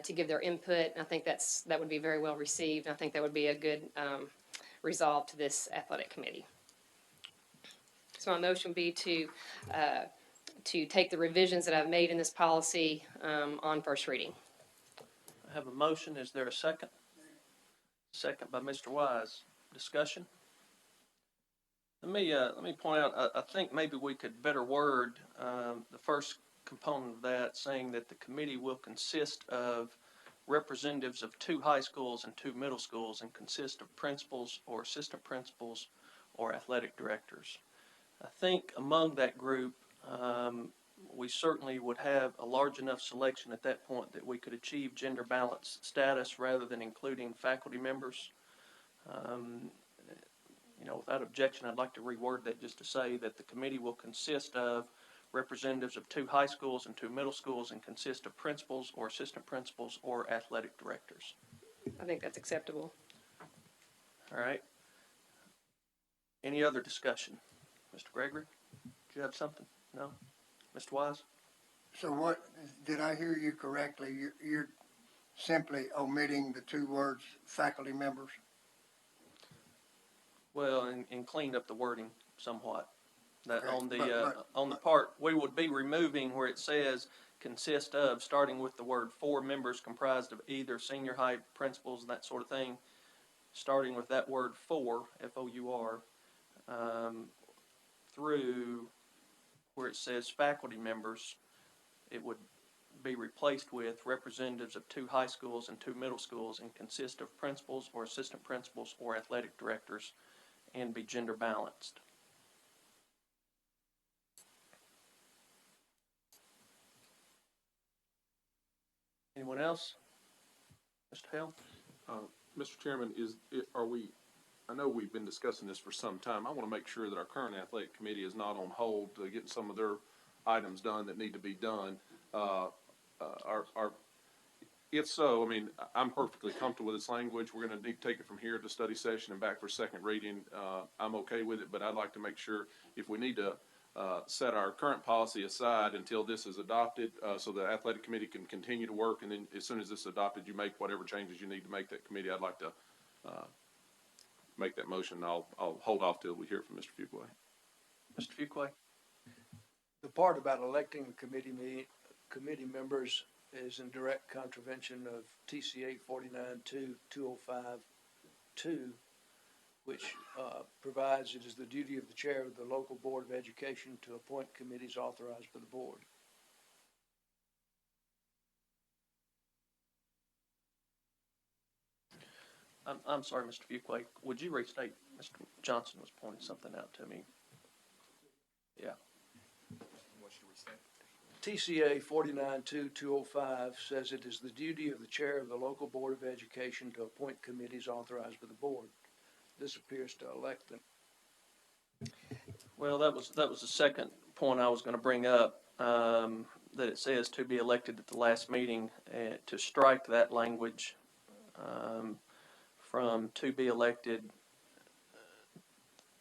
to give their input. And I think that would be very well received. And I think that would be a good resolve to this athletic committee. So my motion would be to take the revisions that I've made in this policy on first reading. I have a motion. Is there a second? Second by Mr. Wise. Discussion? Let me point out, I think maybe we could better word the first component of that, saying that the committee will consist of representatives of 2 high schools and 2 middle schools, and consist of principals or assistant principals or athletic directors. I think among that group, we certainly would have a large enough selection at that point that we could achieve gender balance status rather than including faculty members. without objection, I'd like to reword that just to say that the committee will consist of representatives of 2 high schools and 2 middle schools and consist of principals or assistant principals or athletic directors. I think that's acceptable. All right. Any other discussion? Mr. Gregory, do you have something? No? Mr. Wise? So what, did I hear you correctly? You're simply omitting the 2 words faculty members? Well, and cleaned up the wording somewhat. That Okay, on the part, we would be removing where it says consist of, starting with the word 4 members comprised of either senior high principals and that sort of thing, starting with that word for, F-O-U-R, through where it says faculty members, it would be replaced with representatives of 2 high schools and 2 middle schools and consist of principals or assistant principals or athletic directors and be gender balanced. Anyone else? Mr. Hale? Mr. Chairman, I know we've been discussing this for some time. I want to make sure that our current athletic committee is not on hold to getting some of their items done that need to be done. If so, I mean, I'm perfectly comfortable with this language. We're going to need to take it from here to study session and back for second reading. I'm okay with it, but I'd like to make sure if we need to set our current policy aside until this is adopted, so the athletic committee can continue to work, and then as soon as this is adopted, you make whatever changes you need to make that committee. I'd like to make that motion. I'll hold off till we hear from Mr. Fuqua. Mr. Fuqua? The part about electing committee members is in direct contravention of TCA 49-2-205-2, which provides it is the duty of the chair of the local board of education to appoint committees authorized by the board. I'm sorry, Mr. Fuqua. Would you restate? Mr. Johnson was pointing something out to me. Yeah. TCA 49-2-205 says it is the duty of the chair of the local board of education to appoint committees authorized by the board. This appears to elect them. Well, that was the second point I was going to bring up, that it says to be elected at the last meeting, to strike that language from to be elected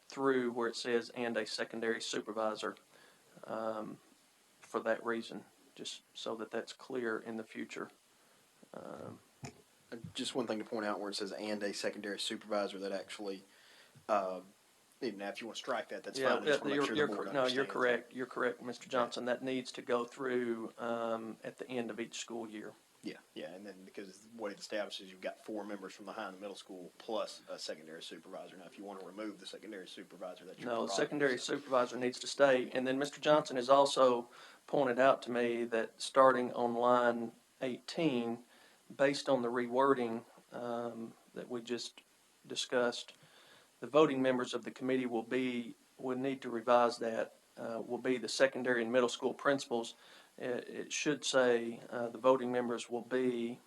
through where it says and a secondary supervisor, for that reason, just so that that's clear in the future. Just one thing to point out where it says and a secondary supervisor, that actually, even now if you want to strike that, that's fine. I just want to make sure the board No, you're understands correct. You're correct, Mr. Johnson. That needs to go through at the end of each school year. Yeah, and then because what it establishes, you've got 4 members from the high and the middle school plus a secondary supervisor. Now, if you want to remove the secondary supervisor, that's your No, the prerogative. secondary supervisor needs to stay. And then Mr. Johnson has also pointed out to me that starting on line 18, based on the rewording that we just discussed, the voting members of the committee will need to revise that, will be the secondary and middle school principals. It should say the voting members will be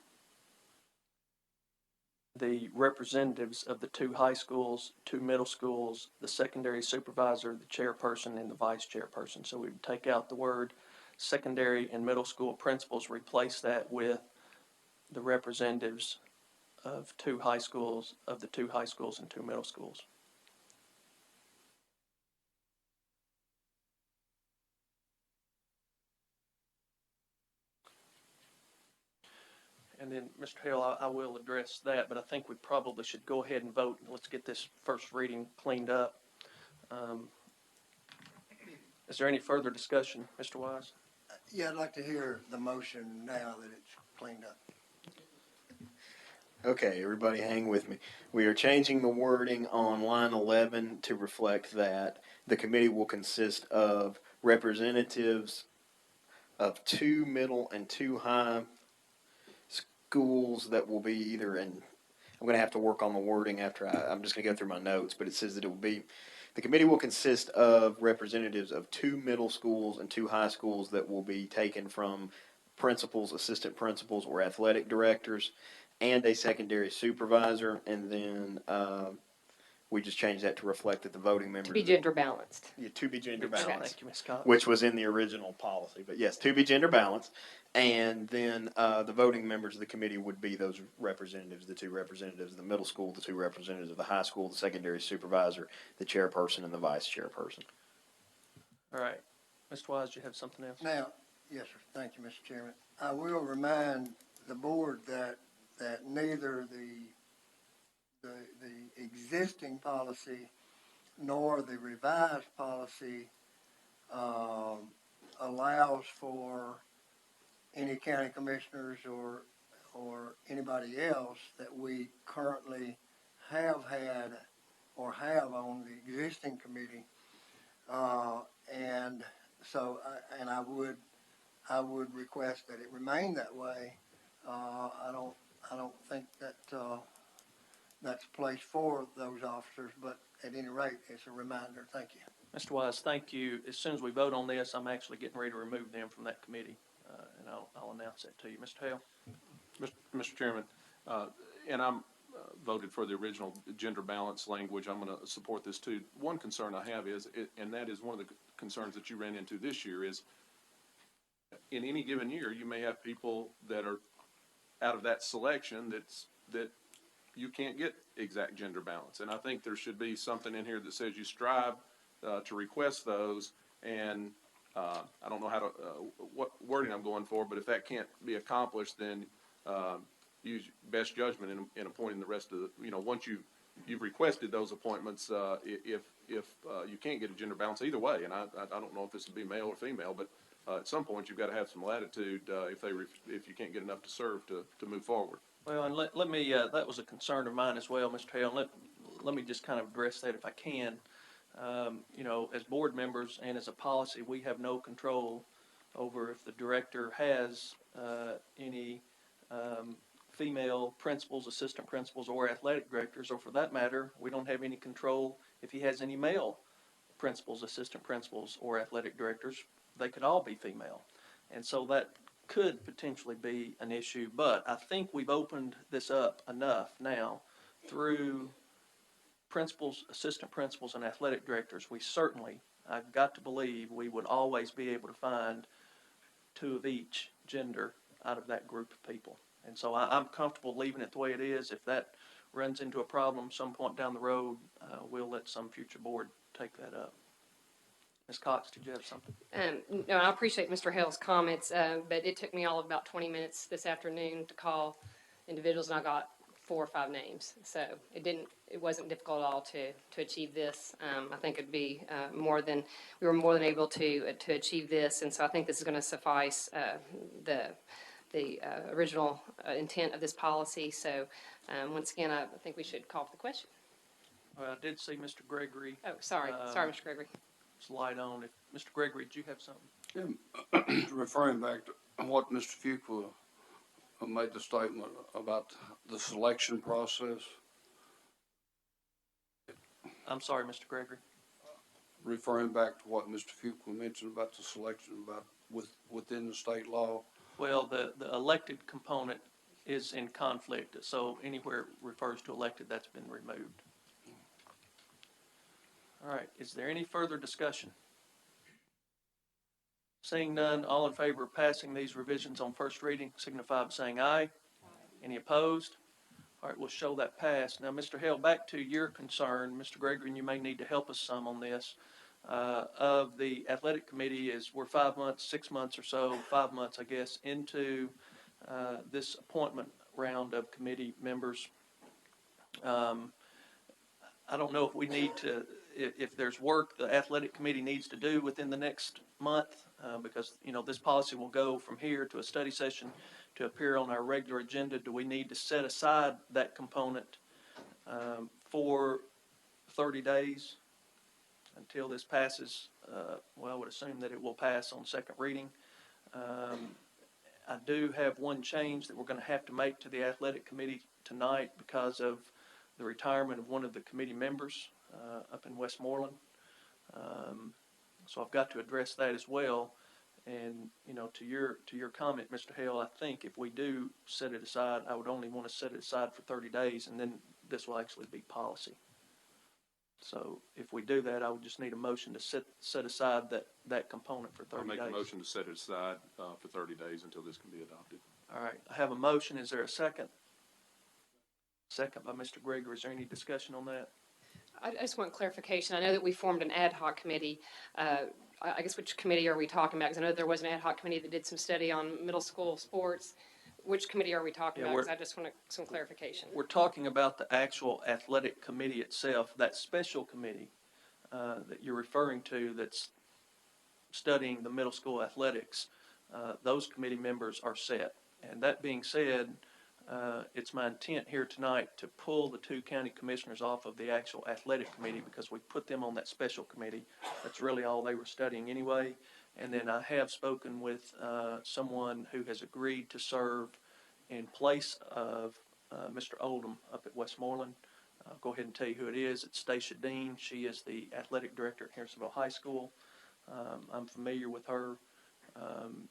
the representatives of the 2 high schools, 2 middle schools, the secondary supervisor, the chairperson, and the vice chairperson. So we would take out the word secondary and middle school principals, replace that with the representatives of the 2 high schools and 2 middle schools. And then, Mr. Hale, I will address that, but I think we probably should go ahead and vote. Let's get this first reading cleaned up. Is there any further discussion, Mr. Wise? Yeah, I'd like to hear the motion now that it's cleaned up. Okay, everybody hang with me. We are changing the wording on line 11 to reflect that the committee will consist of representatives of 2 middle and 2 high schools that will be either in, I'm going to have to work on the wording after I'm just going to go through my notes, but it says that it will be, the committee will consist of representatives of 2 middle schools and 2 high schools that will be taken from principals, assistant principals, or athletic directors, and a secondary supervisor, and then We just changed that to reflect that the voting members. To be gender balanced. Yeah, to be gender Okay. balanced. Thank you, Ms. Cox. Which was in the original policy, but yes, to be gender balanced. And then, the voting members of the committee would be those representatives, the two representatives of the middle school, the two representatives of the high school, the secondary supervisor, the chairperson, and the vice chairperson. All right. Mr. Wise, you have something else? Now, yes, sir. Thank you, Mr. Chairman. I will remind the board that neither the existing policy nor the revised policy allows for any county commissioners or anybody else that we currently have had or have on the existing committee. And so, I would request that it remain that way. I don't think that, that's a place for those officers, but at any rate, it's a reminder. Thank you. Mr. Wise, thank you. As soon as we vote on this, I'm actually getting ready to remove them from that committee, and I'll announce that to you. Mr. Hale? Mr. Chairman, and I'm voted for the original gender balance language. I'm going to support this too. One concern I have is, and that is one of the concerns that you ran into this year, is in any given year, you may have people that are out of that selection that you can't get exact gender balance. And I think there should be something in here that says you strive to request those. And I don't know how to, what wording I'm going for, but if that can't be accomplished, then use best judgment in appointing the rest of the, once you've requested those appointments, if you can't get a gender balance either way, and I don't know if this would be male or female, but at some point you've got to have some latitude if you can't get enough to serve to move forward. Well, and let me, that was a concern of mine as well, Mr. Hale. Let me just kind of address that if I can. As board members and as a policy, we have no control over if the director has any female principals, assistant principals, or athletic directors, or for that matter, we don't have any control if he has any male principals, assistant principals, or athletic directors. They could all be female. And so that could potentially be an issue, but I think we've opened this up enough now through principals, assistant principals, and athletic directors. We certainly, I've got to believe, we would always be able to find two of each gender out of that group of people. And so I'm comfortable leaving it the way it is. If that runs into a problem some point down the road, we'll let some future board take that up. Ms. Cox, did you have something? No, I appreciate Mr. Hale's comments, but it took me all of about 20 minutes this afternoon to call individuals, and I got 4 or 5 names. So it wasn't difficult at all to achieve this. I think it'd be we were more than able to achieve this, and so I think this is going to suffice the original intent of this policy. So once again, I think we should call for the question. Well, I did see Mr. Gregory. Oh, sorry, Mr. Gregory. Light on. If Mr. Gregory, did you have something? Yeah, referring back to what Mr. Fuqua made the statement about the selection process. I'm sorry, Mr. Gregory. Referring back to what Mr. Fuqua mentioned about the selection within the state law. Well, the elected component is in conflict, so anywhere it refers to elected, that's been removed. All right, is there any further discussion? Seeing none, all in favor of passing these revisions on first reading signify by saying aye. Any opposed? All right, we'll show that pass. Now, Mr. Hale, back to your concern, Mr. Gregory, and you may need to help us some on this. Of the athletic committee is we're 5 months, 6 months or so, 5 months, I guess, into this appointment round of committee members. I don't know if we need to, if there's work the athletic committee needs to do within the next month, because, this policy will go from here to a study session to appear on our regular agenda. Do we need to set aside that component for 30 days until this passes? Well, I would assume that it will pass on second reading. I do have one change that we're going to have to make to the athletic committee tonight because of the retirement of one of the committee members up in Westmoreland. So I've got to address that as well. And, to your comment, Mr. Hale, I think if we do set it aside, I would only want to set it aside for 30 days, and then this will actually be policy. So if we do that, I would just need a motion to set aside that component for I'll 30 make days. a motion to set it aside, for 30 days until this can be adopted. All right, I have a motion. Is there a second? Second by Mr. Gregory. Is there any discussion on that? I just want clarification. I know that we formed an ad hoc committee. I guess which committee are we talking about? Because I know there was an ad hoc committee that did some study on middle school sports. Which committee are we talking Yeah, about? Because I just want some clarification. We're talking about the actual athletic committee itself, that special committee that you're referring to that's studying the middle school athletics. Those committee members are set. And that being said, it's my intent here tonight to pull the two county commissioners off of the actual athletic committee because we put them on that special committee. That's really all they were studying anyway. And then I have spoken with someone who has agreed to serve in place of Mr. Oldham up at Westmoreland. I'll go ahead and tell you who it is. It's Stacia Dean. She is the athletic director at Harrisonville High School. I'm familiar with her.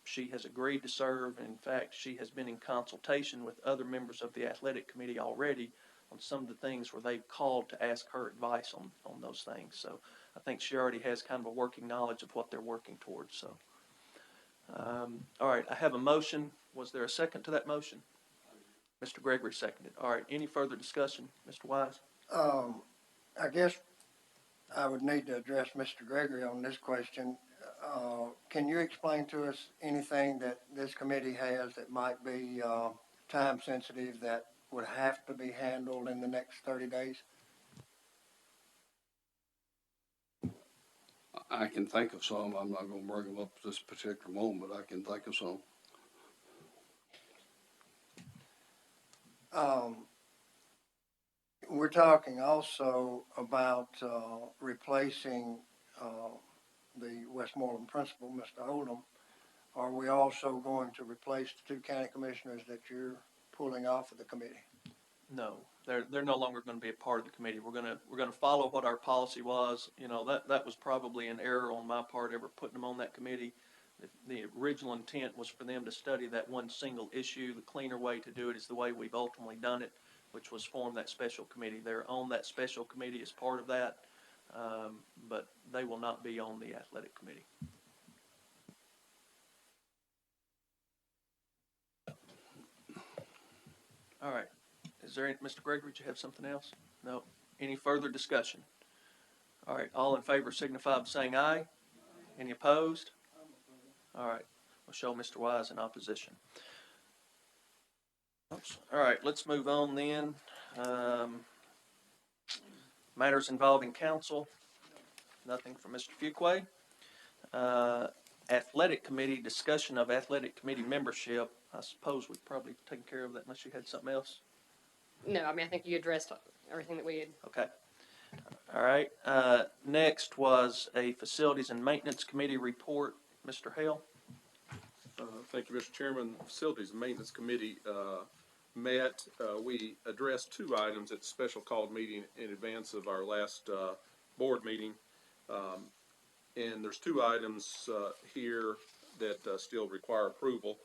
She has agreed to serve. In fact, she has been in consultation with other members of the athletic committee already on some of the things where they've called to ask her advice on those things. So I think she already has kind of a working knowledge of what they're working towards. So, all right, I have a motion. Was there a second to that motion? Mr. Gregory seconded. All right, any further discussion? Mr. Wise? I guess I would need to address Mr. Gregory on this question. Can you explain to us anything that this committee has that might be, time sensitive that would have to be handled in the next 30 days? I can think of some. I'm not gonna bring them up at this particular moment, but I can think of some. We're talking also about, replacing, the Westmoreland principal, Mr. Oldham. Are we also going to replace the two county commissioners that you're pulling off of the committee? No, they're no longer going to be a part of the committee. We're gonna follow what our policy was. You know, that was probably an error on my part ever putting them on that committee. The original intent was for them to study that one single issue. The cleaner way to do it is the way we've ultimately done it, which was form that special committee. They're on that special committee as part of that, but they will not be on the athletic committee. All right. Is there any, Mr. Gregory, do you have something else? No. Any further discussion? All right. All in favor signify by saying aye. Any opposed? All right. We'll show Mr. Wise in opposition. Oops. All right. Let's move on then. Matters involving council. Nothing from Mr. Fuquay. Athletic committee, discussion of athletic committee membership. I suppose we've probably taken care of that unless you had something else. No, I mean, I think you addressed everything that we had. Okay. All right. Next was a facilities and maintenance committee report. Mr. Hale. Thank you, Mr. Chairman. Facilities and Maintenance Committee met. We addressed two items at the special called meeting in advance of our last board meeting. And there's two items here that still require approval.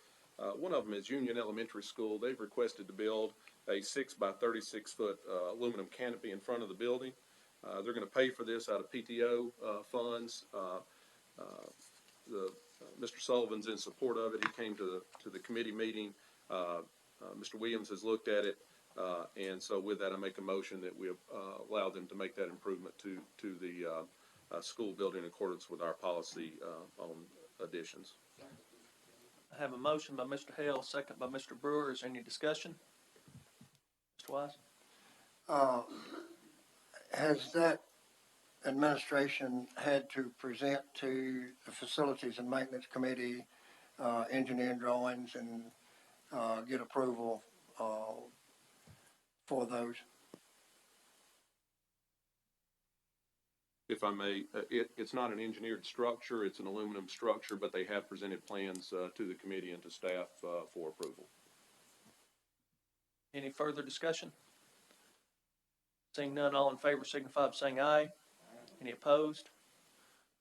One of them is Union Elementary School. They've requested to build a 6 by 36 foot aluminum canopy in front of the building. They're going to pay for this out of PTO funds. Mr. Sullivan's in support of it. He came to the committee meeting. Mr. Williams has looked at it. And so with that, I make a motion that we allow them to make that improvement to the school building in accordance with our policy on additions. I have a motion by Mr. Hale, second by Mr. Brewer. Is there any discussion? Mr. Wise? Has that administration had to present to the Facilities and Maintenance Committee, engineering drawings and, get approval, for those? If I may, it's not an engineered structure, it's an aluminum structure, but they have presented plans to the committee and to staff for approval. Any further discussion? Seeing none, all in favor signify by saying aye. Any opposed?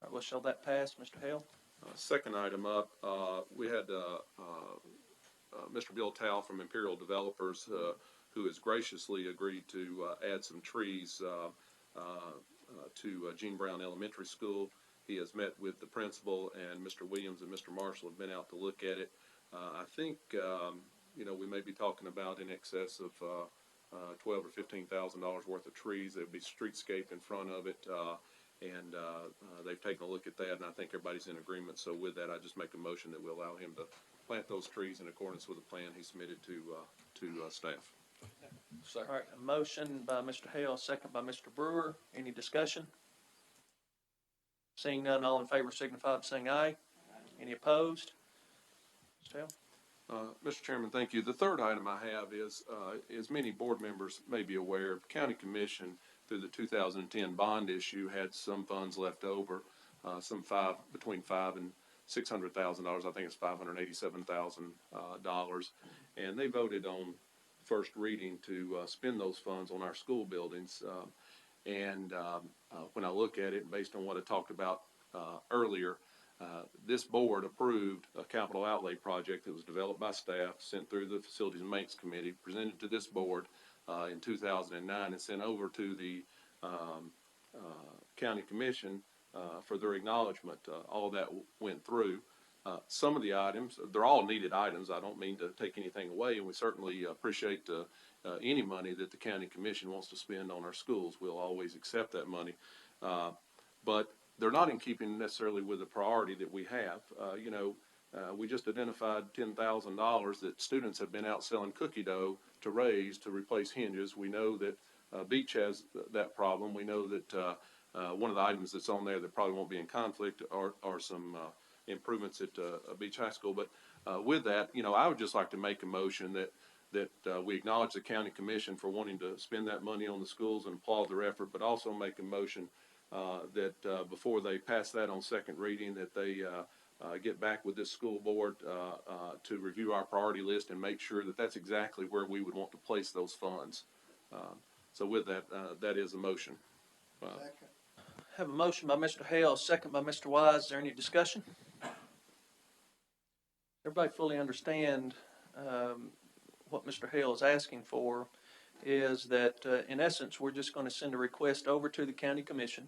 All right, we'll show that pass. Mr. Hale? Second item up, we had Mr. Bill Tao from Imperial Developers who has graciously agreed to add some trees to Gene Brown Elementary School. He has met with the principal, and Mr. Williams and Mr. Marshall have been out to look at it. I think, we may be talking about in excess of $12,000 or $15,000 worth of trees. There'll be streetscape in front of it, and they've taken a look at that, and I think everybody's in agreement. So with that, I just make a motion that we allow him to plant those trees in accordance with the plan he submitted to staff. All right, a motion by Mr. Hale, second by Mr. Brewer. Any discussion? Seeing none, all in favor signify by saying aye. Any opposed? Mr. Hale? Mr. Chairman, thank you. The third item I have is, as many board members may be aware, the County Commission, through the 2010 bond issue, had some funds left over, between $500,000 and $600,000. I think it's $587,000. And they voted on first reading to spend those funds on our school buildings. When I look at it, based on what I talked about earlier, this board approved a capital outlay project that was developed by staff, sent through the Facilities and Maintenance Committee, presented to this board in 2009, and sent over to the County Commission for their acknowledgement. All of that went through. Some of the items, they're all needed items. I don't mean to take anything away, and we certainly appreciate any money that the County Commission wants to spend on our schools. We'll always accept that money. But they're not in keeping necessarily with the priority that we have. We just identified $10,000 that students have been out selling cookie dough to raise to replace hinges. We know that Beach has that problem. We know that one of the items that's on there that probably won't be in conflict are some improvements at Beach High School. But with that, I would just like to make a motion that we acknowledge the County Commission for wanting to spend that money on the schools and applaud their effort, but also make a motion that before they pass that on second reading, that they get back with this school board to review our priority list and make sure that that's exactly where we would want to place those funds. So with that, that is a motion. Have a motion by Mr. Hale, second by Mr. Wise. Is there any discussion? Everybody fully understand what Mr. Hale is asking for is that, in essence, we're just going to send a request over to the County Commission,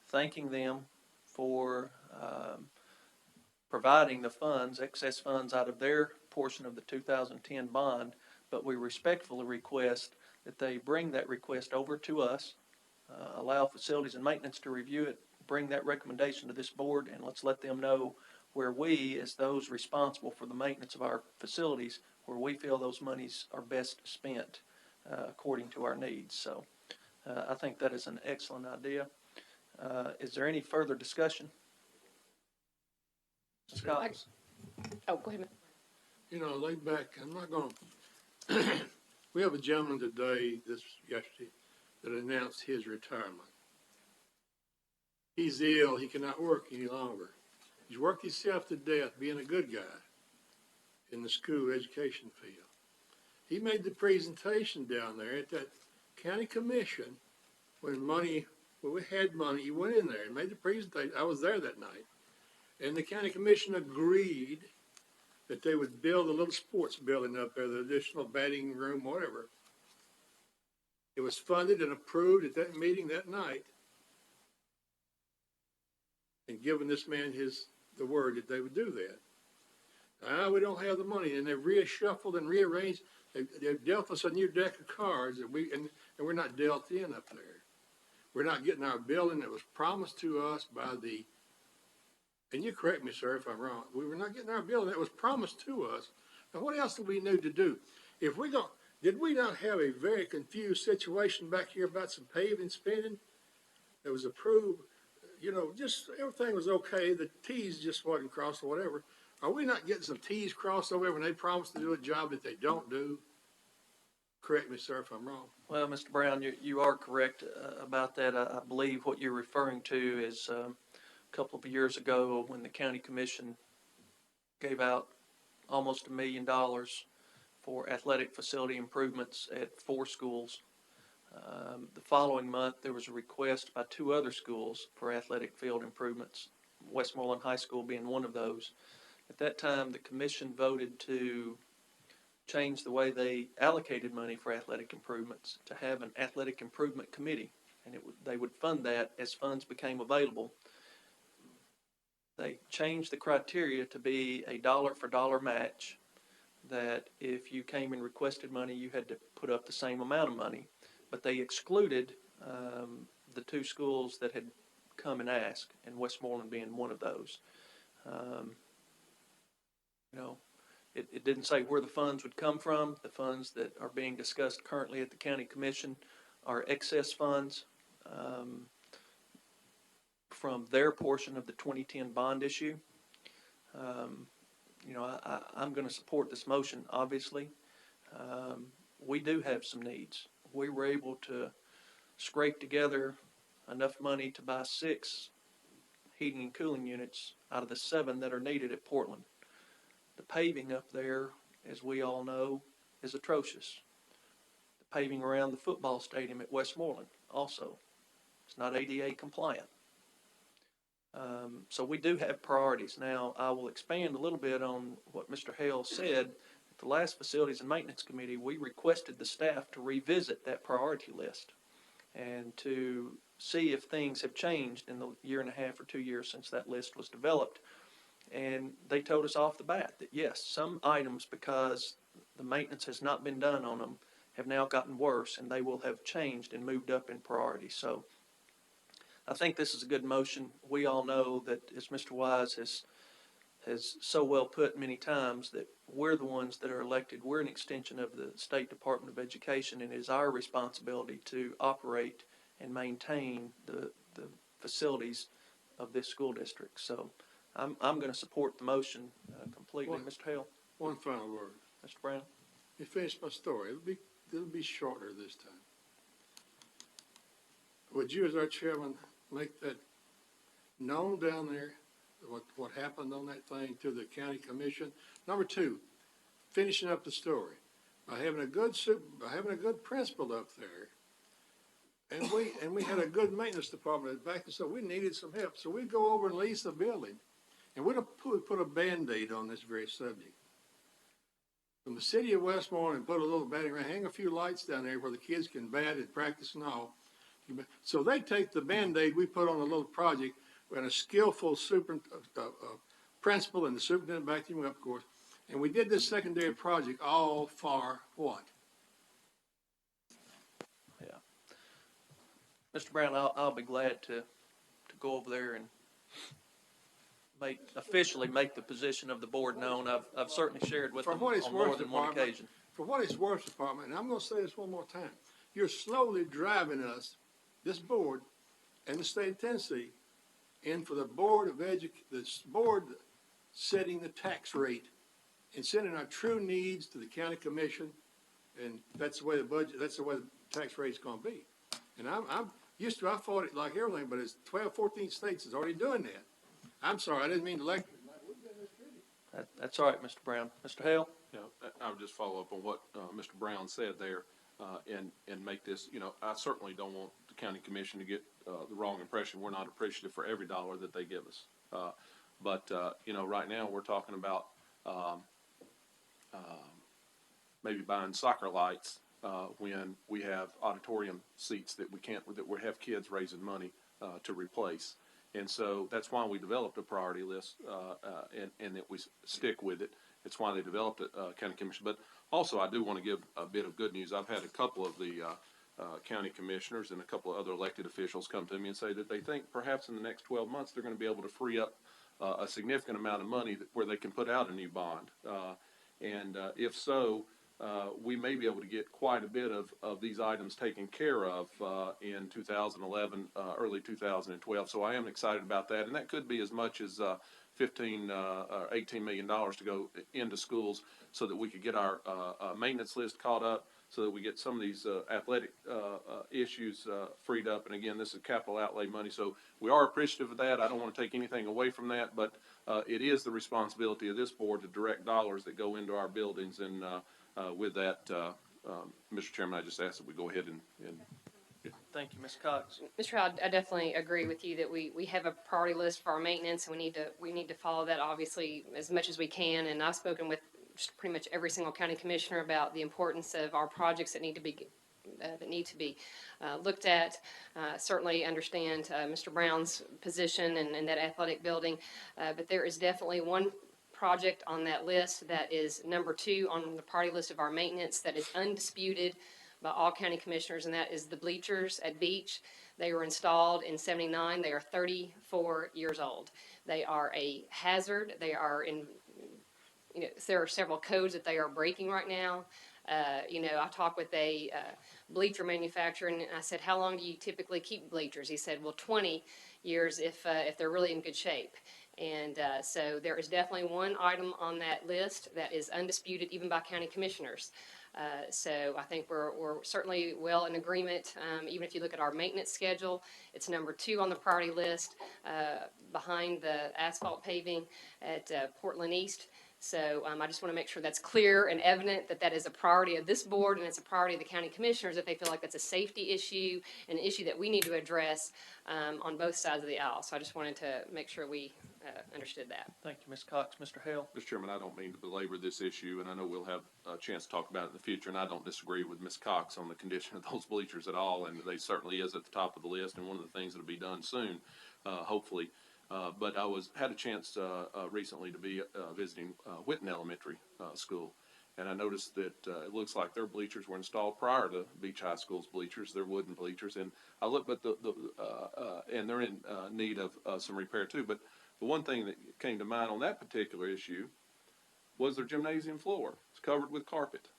thanking them for providing the funds, excess funds out of their portion of the 2010 bond, but we respectfully request that they bring that request over to us, allow Facilities and Maintenance to review it, bring that recommendation to this board, and let's let them know where we, as those responsible for the maintenance of our facilities, where we feel those monies are best spent according to our needs. So I think that is an excellent idea. Is there any further discussion? Mr. Cox? Oh, go ahead. Lay back, I'm not gonna, we have a gentleman today, yesterday, that announced his retirement. He's ill, he cannot work any longer. He's worked himself to death being a good guy in the school education field. He made the presentation down there at that county commission when we had money, he went in there and made the presentation. I was there that night. And the county commission agreed that they would build a little sports building up there, the additional batting room, whatever. It was funded and approved at that meeting that night. And given this man the word that they would do that. Now, we don't have the money, and they've reshuffled and rearranged. They've dealt us a new deck of cards that and we're not dealt in up there. We're not getting our building that was promised to us by and you correct me, sir, if I'm wrong. We were not getting our building that was promised to us. Now, what else do we need to do? Did we not have a very confused situation back here about some paving spending that was approved? Just everything was okay. The T's just wasn't crossed or whatever. Are we not getting some T's crossed over when they promise to do a job that they don't do? Correct me, sir, if I'm wrong. Well, Mr. Brown, you are correct about that. I believe what you're referring to is a couple of years ago when the county commission gave out almost $1 million for athletic facility improvements at 4 schools. The following month, there was a request by 2 other schools for athletic field improvements, Westmoreland High School being one of those. At that time, the commission voted to change the way they allocated money for athletic improvements, to have an athletic improvement committee. and they would fund that as funds became available. They changed the criteria to be a dollar for dollar match, that if you came and requested money, you had to put up the same amount of money. But they excluded the two schools that had come and asked, and Westmoreland being one of those. You know, it didn't say where the funds would come from. The funds that are being discussed currently at the county commission are excess funds from their portion of the 2010 bond issue. You know, I'm going to support this motion, obviously. We do have some needs. We were able to scrape together enough money to buy 6 heating and cooling units out of the 7 that are needed at Portland. The paving up there, as we all know, is atrocious. The paving around the football stadium at Westmoreland also, it's not ADA compliant. So we do have priorities. Now, I will expand a little bit on what Mr. Hale said. At the last Facilities and Maintenance Committee, we requested the staff to revisit that priority list and to see if things have changed in the year and a half or 2 years since that list was developed. And they told us off the bat that yes, some items, because the maintenance has not been done on them, have now gotten worse, and they will have changed and moved up in priority. So I think this is a good motion. We all know that, as Mr. Wise has so well put many times, that we're the ones that are elected. We're an extension of the State Department of Education, and it is our responsibility to operate and maintain the facilities of this school district. So I'm going to support the motion completely. Well, Mr. Hale? One final word. Mr. Brown? Let me finish my story. It'll be shorter this time. Would you, as our chairman, make that known down there, what happened on that thing, to the county commission? Number 2, finishing up the story, by having a good principal up there, and we had a good maintenance department back, so we needed some help. So we'd go over and lease a building, and we'd put a Band-Aid on this very subject. From the city of Westmoreland, put a little batting ram, hang a few lights down there where the kids can bat and practice and all. So they take the Band-Aid we put on a little project, and a skillful principal and the superintendent backed him up, of course, and we did this secondary project all for what? Yeah. Mr. Brown, I'll be glad to go over there and officially make the position of the board known. I've certainly shared with them on more than one occasion. For what it's worth, Department, and I'm going to say this one more time, you're slowly driving us, this board and the state of Tennessee, in for the board setting the tax rate and sending our true needs to the county commission, and that's the way the tax rate's going to be. And I fought it like everything, but it's 12, 14 states is already doing that. I'm sorry, I didn't mean to elect. That's all right, Mr. Brown. Mr. Hale? Yeah, I would just follow up on what Mr. Brown said there, and make this, I certainly don't want the county commission to get the wrong impression. We're not appreciative for every dollar that they give us. But right now we're talking about maybe buying soccer lights when we have auditorium seats that we have kids raising money to replace. And so that's why we developed a priority list, and that we stick with it. It's why they developed a county commission. But also, I do want to give a bit of good news. I've had a couple of the county commissioners and a couple of other elected officials come to me and say that they think perhaps in the next 12 months they're going to be able to free up a significant amount of money where they can put out a new bond. And if so, we may be able to get quite a bit of these items taken care of in 2011, early 2012. So I am excited about that. And that could be as much as $15 or $18 million to go into schools so that we could get our maintenance list caught up, so that we get some of these athletic issues freed up. And again, this is capital outlay money, so we are appreciative of that. I don't want to take anything away from that, but it is the responsibility of this board to direct dollars that go into our buildings. And with that, Mr. Chairman, I just ask that we go ahead and Thank you, Ms. Cox. Mr. Howell, I definitely agree with you that we have a priority list for our maintenance, and we need to follow that obviously as much as we can. And I've spoken with just pretty much every single county commissioner about the importance of our projects that need to be that need to be looked at. Certainly understand Mr. Brown's position and that athletic building, but there is definitely one project on that list that is number 2 on the priority list of our maintenance that is undisputed by all county commissioners, and that is the bleachers at Beach. They were installed in '79. They are 34 years old. They are a hazard. They are in, there are several codes that they are breaking right now. I talked with a bleacher manufacturer, and I said, how long do you typically keep bleachers? He said, well, 20 years if they're really in good shape. And so there is definitely one item on that list that is undisputed even by county commissioners. So I think we're certainly well in agreement. Even if you look at our maintenance schedule, it's number 2 on the priority list, behind the asphalt paving at Portland East. So I just want to make sure that's clear and evident that that is a priority of this board and it's a priority of the county commissioners, if they feel like that's a safety issue, an issue that we need to address on both sides of the aisle. So I just wanted to make sure we understood that. Thank you, Ms. Cox. Mr. Hale? Mr. Chairman, I don't mean to belabor this issue, and I know we'll have a chance to talk about it in the future, and I don't disagree with Ms. Cox on the condition of those bleachers at all, and they certainly is at the top of the list, and one of the things that'll be done soon, hopefully. But I had a chance recently to be visiting Whitten Elementary School, and I noticed that it looks like their bleachers were installed prior to Beach High School's bleachers. They're wooden bleachers, and I looked, but and they're in need of some repair too. But the one thing that came to mind on that particular issue was their gymnasium floor. It's covered with carpet.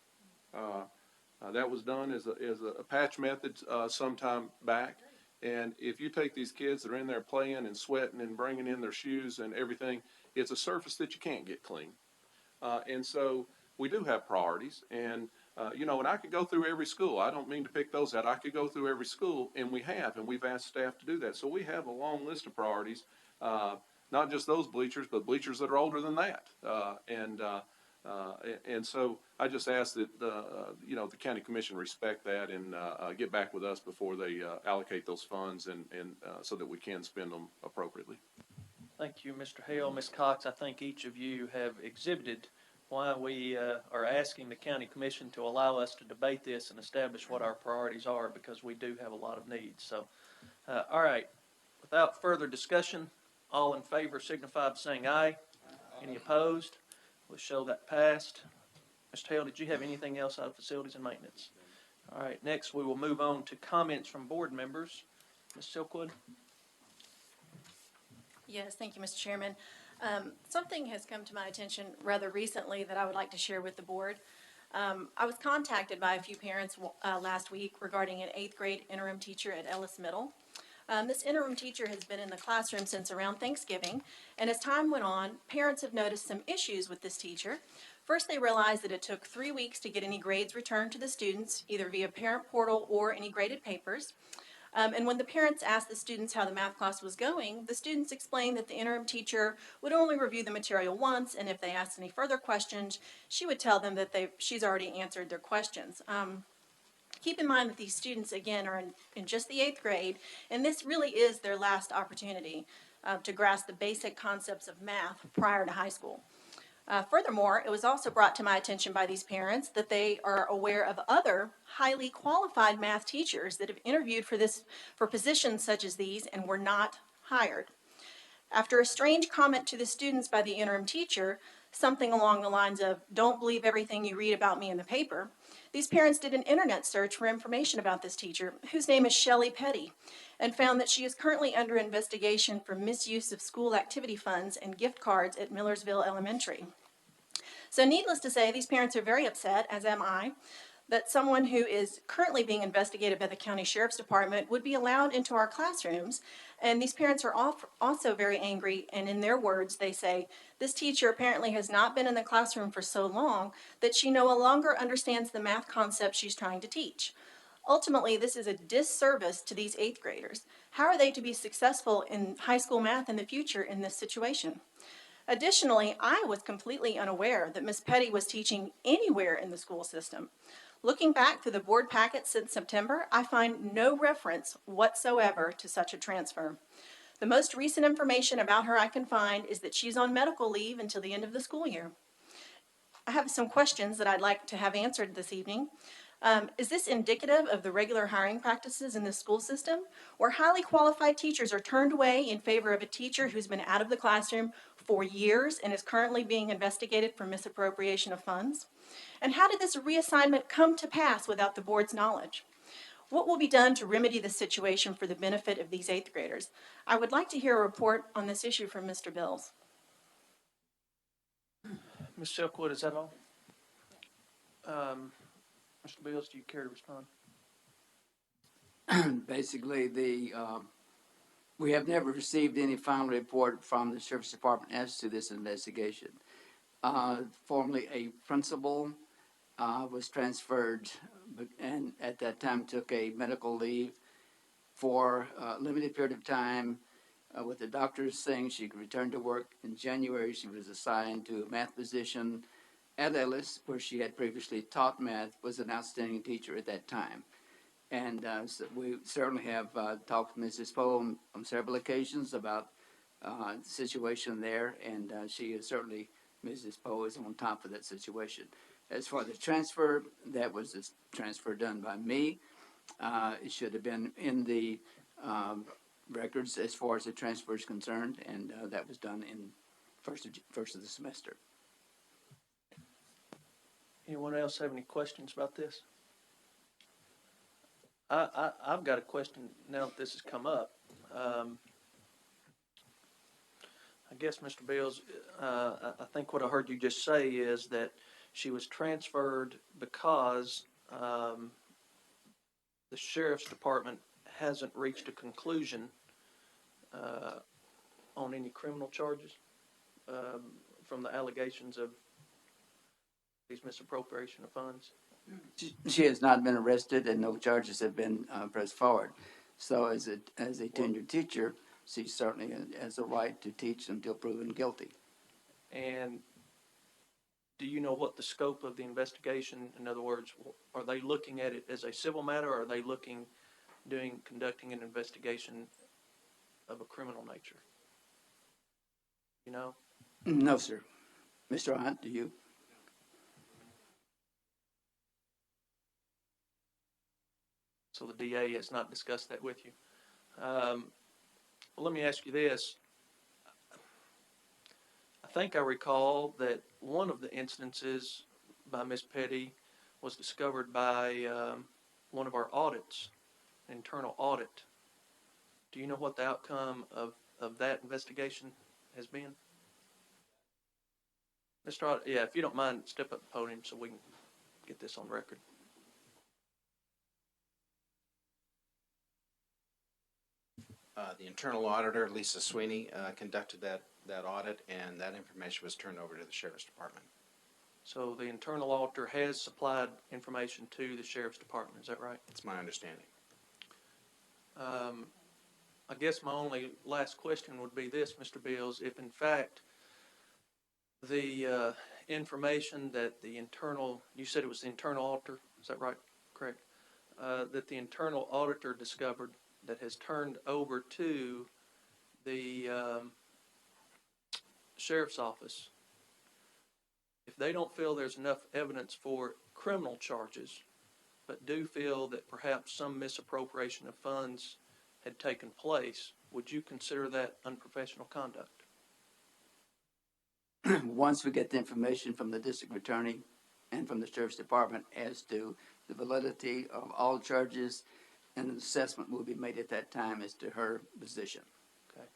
That was done as a patch method some time back. And if you take these kids that are in there playing and sweating and bringing in their shoes and everything, it's a surface that you can't get clean. And so we do have priorities. And, and I could go through every school. I don't mean to pick those out. I could go through every school, and we have, and we've asked staff to do that. So we have a long list of priorities, not just those bleachers, but bleachers that are older than that. And so I just ask that, the county commission respect that and get back with us before they allocate those funds and so that we can spend them appropriately. Thank you, Mr. Hale. Ms. Cox, I think each of you have exhibited why we are asking the county commission to allow us to debate this and establish what our priorities are, because we do have a lot of needs. So, all right, without further discussion, all in favor signify by saying aye. Any opposed? We'll show that passed. Mr. Hale, did you have anything else out of facilities and maintenance? All right, next we will move on to comments from board members. Ms. Silkwood? Yes, thank you, Mr. Chairman. Something has come to my attention rather recently that I would like to share with the board. I was contacted by a few parents last week regarding an 8th grade interim teacher at Ellis Middle. This interim teacher has been in the classroom since around Thanksgiving, and as time went on, parents have noticed some issues with this teacher. First, they realized that it took 3 weeks to get any grades returned to the students, either via parent portal or any graded papers. And when the parents asked the students how the math class was going, the students explained that the interim teacher would only review the material once, and if they asked any further questions, she would tell them that she's already answered their questions. Keep in mind that these students, again, are in just the 8th grade, and this really is their last opportunity to grasp the basic concepts of math prior to high school. Furthermore, it was also brought to my attention by these parents that they are aware of other highly qualified math teachers that have interviewed for positions such as these and were not hired. After a strange comment to the students by the interim teacher, something along the lines of, "Don't believe everything you read about me in the paper," these parents did an internet search for information about this teacher, whose name is Shelley Petty, and found that she is currently under investigation for misuse of school activity funds and gift cards at Millersville Elementary. So needless to say, these parents are very upset, as am I, that someone who is currently being investigated by the County Sheriff's Department would be allowed into our classrooms. And these parents are also very angry, and in their words, they say, "This teacher apparently has not been in the classroom for so long that she no longer understands the math concepts she's trying to teach." Ultimately, this is a disservice to these 8th graders. How are they to be successful in high school math in the future in this situation? Additionally, I was completely unaware that Ms. Petty was teaching anywhere in the school system. Looking back through the board packet since September, I find no reference whatsoever to such a transfer. The most recent information about her I can find is that she's on medical leave until the end of the school year. I have some questions that I'd like to have answered this evening. Is this indicative of the regular hiring practices in the school system, where highly qualified teachers are turned away in favor of a teacher who's been out of the classroom for years and is currently being investigated for misappropriation of funds? And how did this reassignment come to pass without the board's knowledge? What will be done to remedy the situation for the benefit of these eighth graders? I would like to hear a report on this issue from Mr. Bills. Ms. Silkwood, is that all? Mr. Bills, do you care to respond? Basically, we have never received any final report from the Sheriff's Department as to this investigation. Formerly, a principal was transferred and at that time took a medical leave for a limited period of time with the doctors saying she could return to work. In January, she was assigned to a math position at Ellis, where she had previously taught math, was an outstanding teacher at that time. And so we certainly have talked to Mrs. Poe on several occasions about the situation there, and she is certainly, Mrs. Poe is on top of that situation. As for the transfer, that was a transfer done by me. It should have been in the records as far as the transfer is concerned, and that was done in first of the semester. Anyone else have any questions about this? I've got a question now that this has come up. I guess, Mr. Bills, I think what I heard you just say is that she was transferred because the Sheriff's Department hasn't reached a conclusion on any criminal charges from the allegations of these misappropriation of funds. She has not been arrested and no charges have been pressed forward. So as a tenured teacher, she certainly has a right to teach until proven guilty. And do you know what the scope of the investigation, in other words, are they looking at it as a civil matter, or are they conducting an investigation of a criminal nature? You know? No, sir. Mr. Hunt, do you? So the DA has not discussed that with you. Well, let me ask you this. I think I recall that one of the instances by Ms. Petty was discovered by one of our audits, an internal audit. Do you know what the outcome of that investigation has been? Mr. Audit, yeah, if you don't mind, step up to the podium so we can get this on record. The internal auditor, Lisa Sweeney, conducted that audit, and that information was turned over to the Sheriff's Department. So the internal auditor has supplied information to the Sheriff's Department, is that right? It's my understanding. I guess my only last question would be this, Mr. Bills, if in fact the information that the internal, you said it was the internal auditor, is that right? Correct. That the internal auditor discovered that has turned over to the Sheriff's Office, if they don't feel there's enough evidence for criminal charges, but do feel that perhaps some misappropriation of funds had taken place, would you consider that unprofessional conduct? Once we get the information from the district attorney and from the Sheriff's Department as to the validity of all charges, and an assessment will be made at that time as to her position. Okay.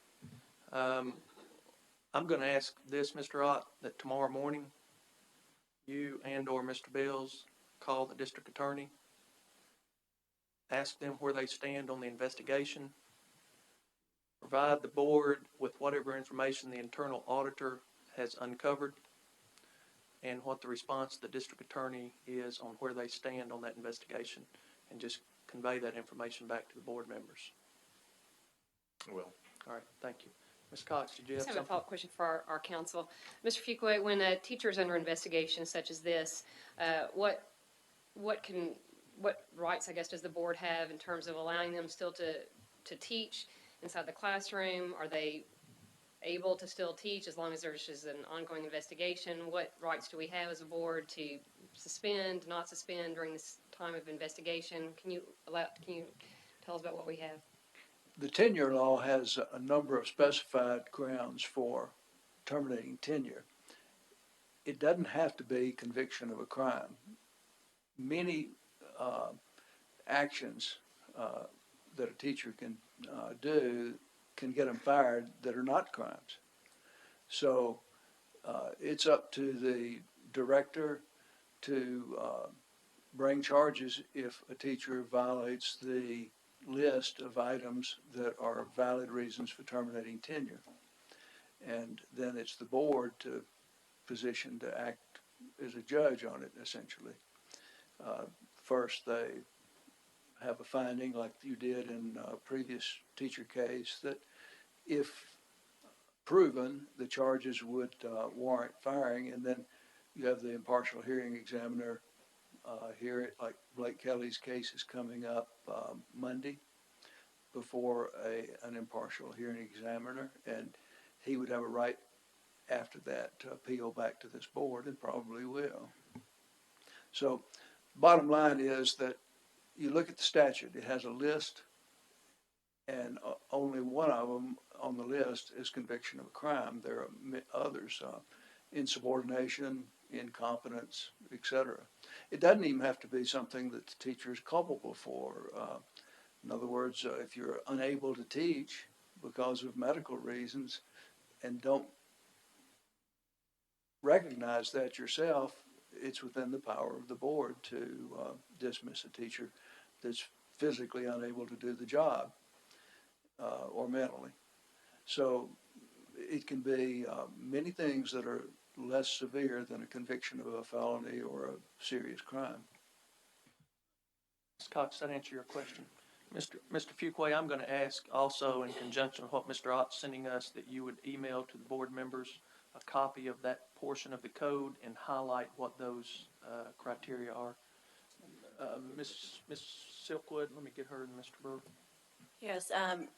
I'm going to ask this, Mr. Ott, that tomorrow morning you and or Mr. Bills call the district attorney, ask them where they stand on the investigation, provide the board with whatever information the internal auditor has uncovered, and what the response of the district attorney is on where they stand on that investigation, and just convey that information back to the board members. I will. All right, thank you. Ms. Cox, did you have I just have a something? follow-up question for our council. Mr. Fuqua, when a teacher is under investigation such as this, what rights, I guess, does the board have in terms of allowing them still to teach inside the classroom? Are they able to still teach as long as there's just an ongoing investigation? What rights do we have as a board to suspend, not suspend during this time of investigation. Can you tell us about what we have? The tenure law has a number of specified grounds for terminating tenure. It doesn't have to be conviction of a crime. Many actions that a teacher can do can get them fired that are not crimes. So it's up to the director to bring charges if a teacher violates the list of items that are valid reasons for terminating tenure. And then it's the board to position to act as a judge on it, essentially. First, they have a finding, like you did in a previous teacher case, that if proven, the charges would warrant firing, and then you have the impartial hearing examiner hear it, like Blake Kelly's case is coming up Monday before an impartial hearing examiner, and he would have a right after that to appeal back to this board, and probably will. So bottom line is that you look at the statute, it has a list, and only one of them on the list is conviction of a crime. There are others, insubordination, incompetence, etc. It doesn't even have to be something that the teacher is culpable for. In other words, if you're unable to teach because of medical reasons and don't recognize that yourself, it's within the power of the board to dismiss a teacher that's physically unable to do the job or mentally. So it can be many things that are less severe than a conviction of a felony or a serious crime. Ms. Cox, does that answer your question? Mr. Fuqua, I'm going to ask also in conjunction with what Mr. Ott's sending us that you would email to the board members a copy of that portion of the code and highlight what those criteria are. Ms. Silkwood, let me get her and Mr. Brewer. Yes,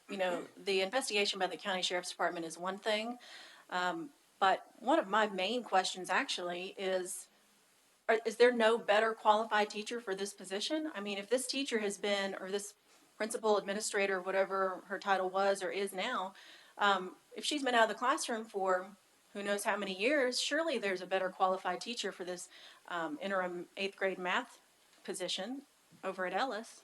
you know, the investigation by the county sheriff's department is one thing, but one of my main questions actually is there no better qualified teacher for this position? I mean, if this teacher has been, or this principal, administrator, whatever her title was or is now, if she's been out of the classroom for who knows how many years, surely there's a better qualified teacher for this interim 8th grade math position over at Ellis.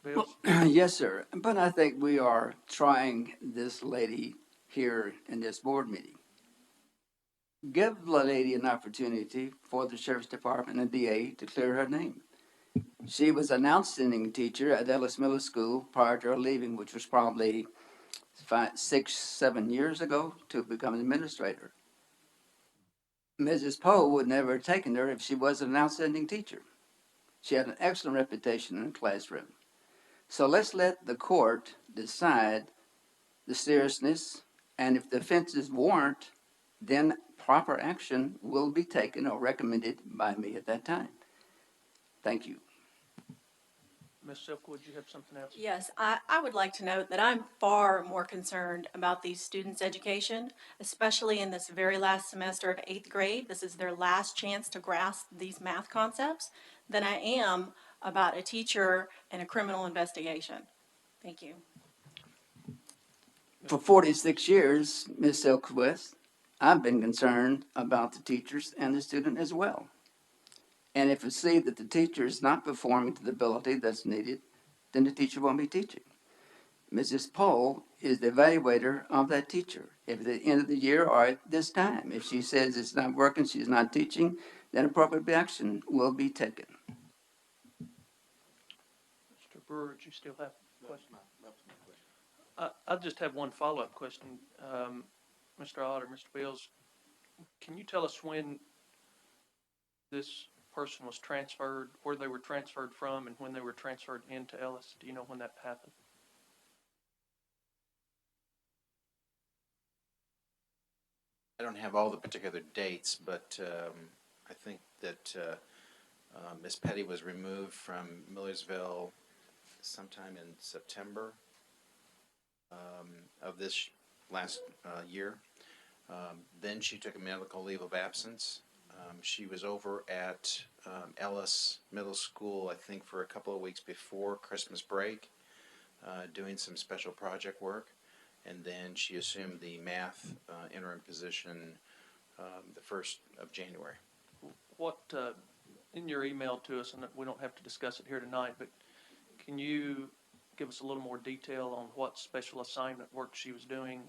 Well, yes, sir. But I think we are trying this lady here in this board meeting. Give the lady an opportunity for the sheriff's department and DA to clear her name. She was an outstanding teacher at Ellis Middle School prior to her leaving, which was probably 5, 6, 7 years ago, to become an administrator. Mrs. Poe would never have taken her if she wasn't an outstanding teacher. She had an excellent reputation in the classroom. So let's let the court decide the seriousness, and if the offenses warrant, then proper action will be taken or recommended by me at that time. Thank you. Ms. Silkwood, you have something else? Yes, I would like to note that I'm far more concerned about these students' education, especially in this very last semester of 8th grade. This is their last chance to grasp these math concepts, than I am about a teacher and a criminal investigation. Thank you. For 46 years, Ms. Silkwood, I've been concerned about the teachers and the student as well. And if we see that the teacher is not performing to the ability that's needed, then the teacher won't be teaching. Mrs. Pohl is the evaluator of that teacher. If at the end of the year or at this time, if she says it's not working, she's not teaching, then appropriate action will be taken. Mr. Brewer, do you still have a question? I just have one follow-up question. Mr. Ott or Mr. Bills, can you tell us when this person was transferred, where they were transferred from, and when they were transferred into Ellis? Do you know when that happened? I don't have all the particular dates, but I think that Ms. Petty was removed from Millersville sometime in September of this last year. Then she took a medical leave of absence. She was over at Ellis Middle School, I think, for a couple of weeks before Christmas break, doing some special project work. And then she assumed the math interim position the 1st of January. What, in your email to us, and we don't have to discuss it here tonight, but can you give us a little more detail on what special assignment work she was doing?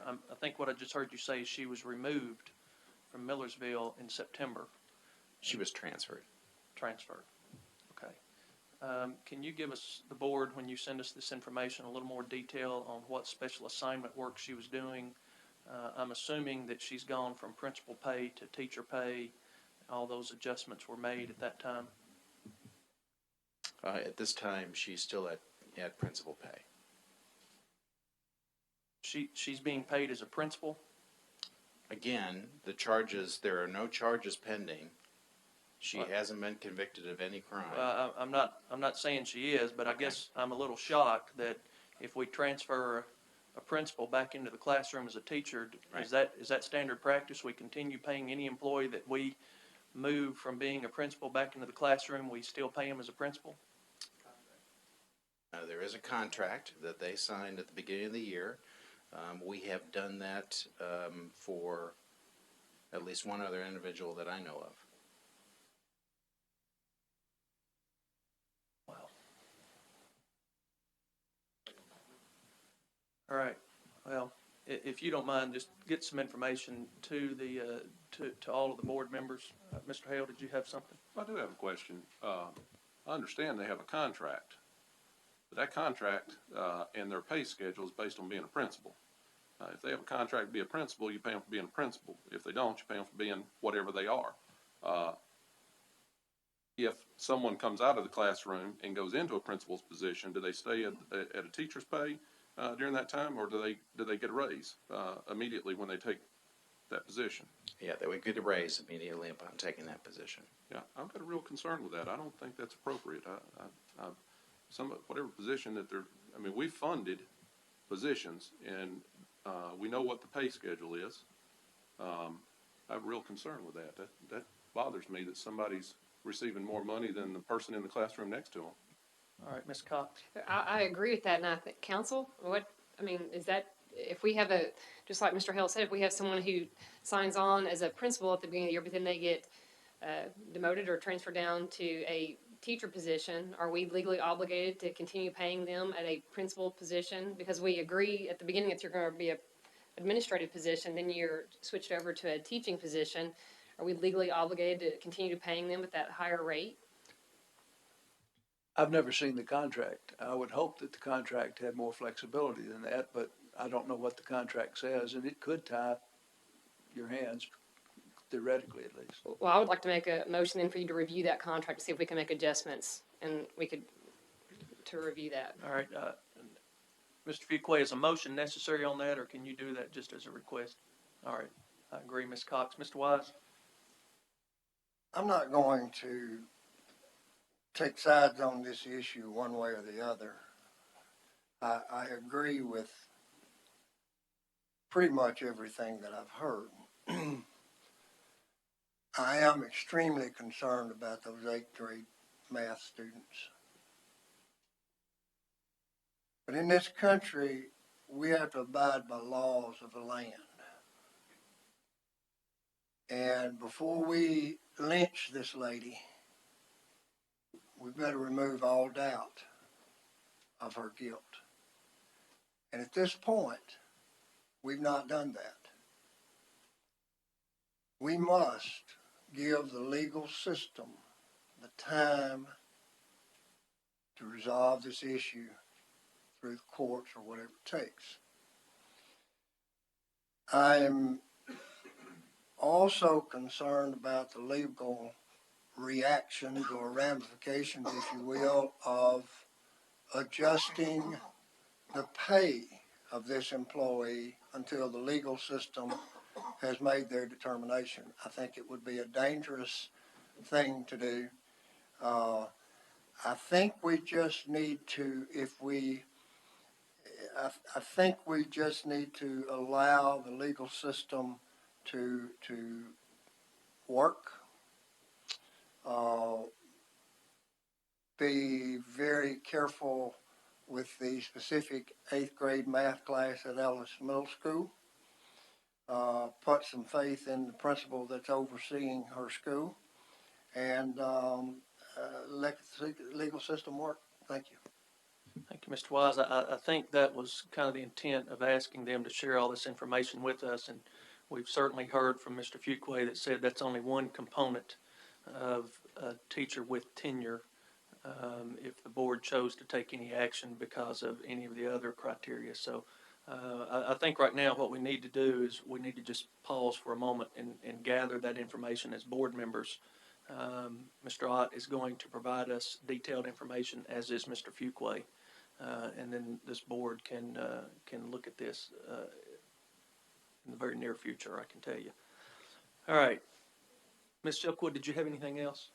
I think what I just heard you say is she was removed from Millersville in September. She was transferred. Transferred. Okay. Can you give us, the board, when you send us this information, a little more detail on what special assignment work she was doing? I'm assuming that she's gone from principal pay to teacher pay. All those adjustments were made at that time. At this time, she's still at principal pay. She's being paid as a principal? Again, there are no charges pending. She hasn't been convicted of any crime. I'm not saying she is, but I guess I'm a little shocked that if we transfer a principal back into the classroom as a teacher, Right. is that standard practice? We continue paying any employee that we move from being a principal back into the classroom, we still pay him as a principal? There is a contract that they signed at the beginning of the year. We have done that for at least one other individual that I know of. Wow. All right. Well, if you don't mind, just get some information to the to all of the board members. Mr. Hale, did you have something? I do have a question. I understand they have a contract, but that contract and their pay schedule is based on being a principal. If they have a contract to be a principal, you pay them for being a principal. If they don't, you pay them for being whatever they are. If someone comes out of the classroom and goes into a principal's position, do they stay at a teacher's pay during that time, or do they get a raise immediately when they take that position? Yeah, they would get a raise immediately upon taking that position. Yeah, I've got a real concern with that. I don't think that's appropriate. Whatever position that we funded positions, and we know what the pay schedule is. I have a real concern with that. That bothers me that somebody's receiving more money than the person in the classroom next to them. All right, Ms. Cox. I agree with that, and I think council, is that, if we have just like Mr. Hale said, if we have someone who signs on as a principal at the beginning of the year, but then they get demoted or transferred down to a teacher position, are we legally obligated to continue paying them at a principal position? Because we agree at the beginning that you're going to be a administrative position, then you're switched over to a teaching position. Are we legally obligated to continue paying them at that higher rate? I've never seen the contract. I would hope that the contract had more flexibility than that, but I don't know what the contract says, and it could tie your hands, theoretically at least. Well, I would like to make a motion then for you to review that contract to see if we can make adjustments, and to review that. All right, Mr. Fuqua, is a motion necessary on that, or can you do that just as a request? All right, I agree, Ms. Cox. Mr. Wise? I'm not going to take sides on this issue one way or the other. I agree with pretty much everything that I've heard. I am extremely concerned about those 8th grade math students. But in this country, we have to abide by laws of the land. And before we lynch this lady, we better remove all doubt of her guilt. And at this point, we've not done that. We must give the legal system the time to resolve this issue through the courts or whatever it takes. I am also concerned about the legal reactions or ramifications, if you will, of adjusting the pay of this employee until the legal system has made their determination. I think it would be a dangerous thing to do. I think we just need to, I think we just need to allow the legal system to work. Be very careful with the specific 8th grade math class at Ellis Middle School. Put some faith in the principal that's overseeing her school, and let the legal system work. Thank you. Thank you, Mr. Wise. I think that was kind of the intent of asking them to share all this information with us, and we've certainly heard from Mr. Fuqua that said that's only one component of a teacher with tenure if the board chose to take any action because of any of the other criteria. So I think right now what we need to do is we need to just pause for a moment and gather that information as board members. Mr. Ott is going to provide us detailed information, as is Mr. Fuqua. And then this board can look at this in the very near future, I can tell you. All right. Ms. Silkwood, did you have anything else?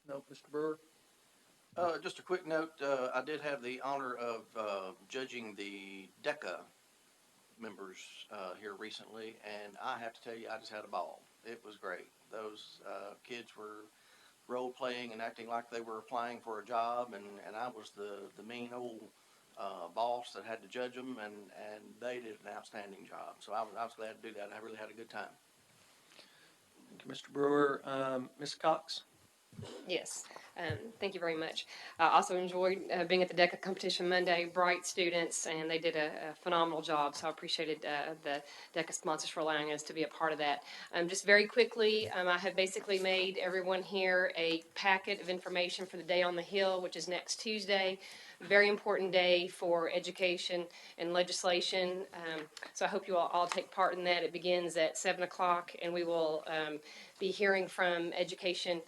No, Mr. Brewer? Just a quick note, I did have the honor of judging the DECA members here recently, and I have to tell you, I just had a ball. It was great. Those kids were role-playing and acting like they were applying for a job, and I was the mean old boss that had to judge them, and they did an outstanding job. So I was glad to do that. I really had a good time. Thank you, Mr. Brewer. Ms. Cox? Yes, thank you very much. I also enjoyed being at the DECA competition Monday. Bright students, and they did a phenomenal job, so I appreciated the DECA sponsors for allowing us to be a part of that. Just very quickly, I have basically made everyone here a packet of information for the Day on the Hill, which is next Tuesday. Very important day for education and legislation, so I hope you all take part in that. It begins at 7 o'clock, and we will be hearing from education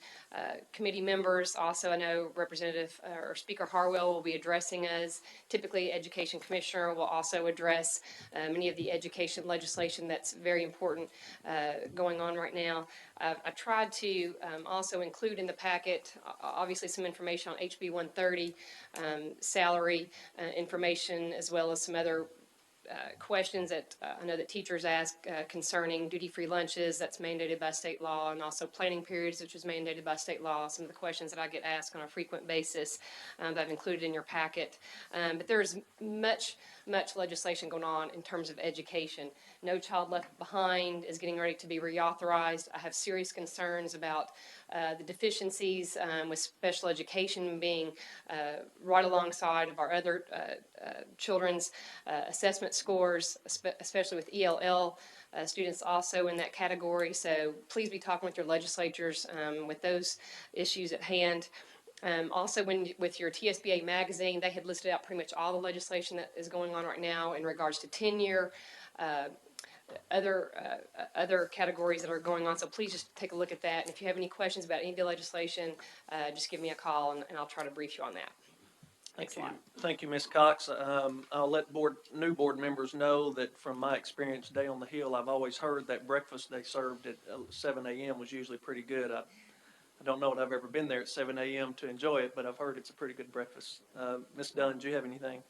committee members. Also, I know Representative or Speaker Harwell will be addressing us. Typically, Education Commissioner will also address many of the education legislation that's very important going on right now. I tried to also include in the packet, obviously, some information on HB 130, salary information, as well as some other questions that I know that teachers ask concerning duty-free lunches that's mandated by state law, and also planning periods, which is mandated by state law. Some of the questions that I get asked on a frequent basis that I've included in your packet. But there's much legislation going on in terms of education. No Child Left Behind is getting ready to be reauthorized. I have serious concerns about the deficiencies with special education being right alongside of our other children's assessment scores, especially with ELL students also in that category. So please be talking with your legislatures with those issues at hand. Also, with your TSBA magazine, they had listed out pretty much all the legislation that is going on right now in regards to tenure, other categories that are going on. So please just take a look at that. And if you have any questions about any of the legislation, just give me a call and I'll try to brief you on that. Thanks a lot. Thank you, Ms. Cox. I'll let new board members know that from my experience, Day on the Hill, I've always heard that breakfast they served at 7 a.m. was usually pretty good. I don't know that I've ever been there at 7 a.m. to enjoy it, but I've heard it's a pretty good breakfast. Ms. Dunn, do you have anything?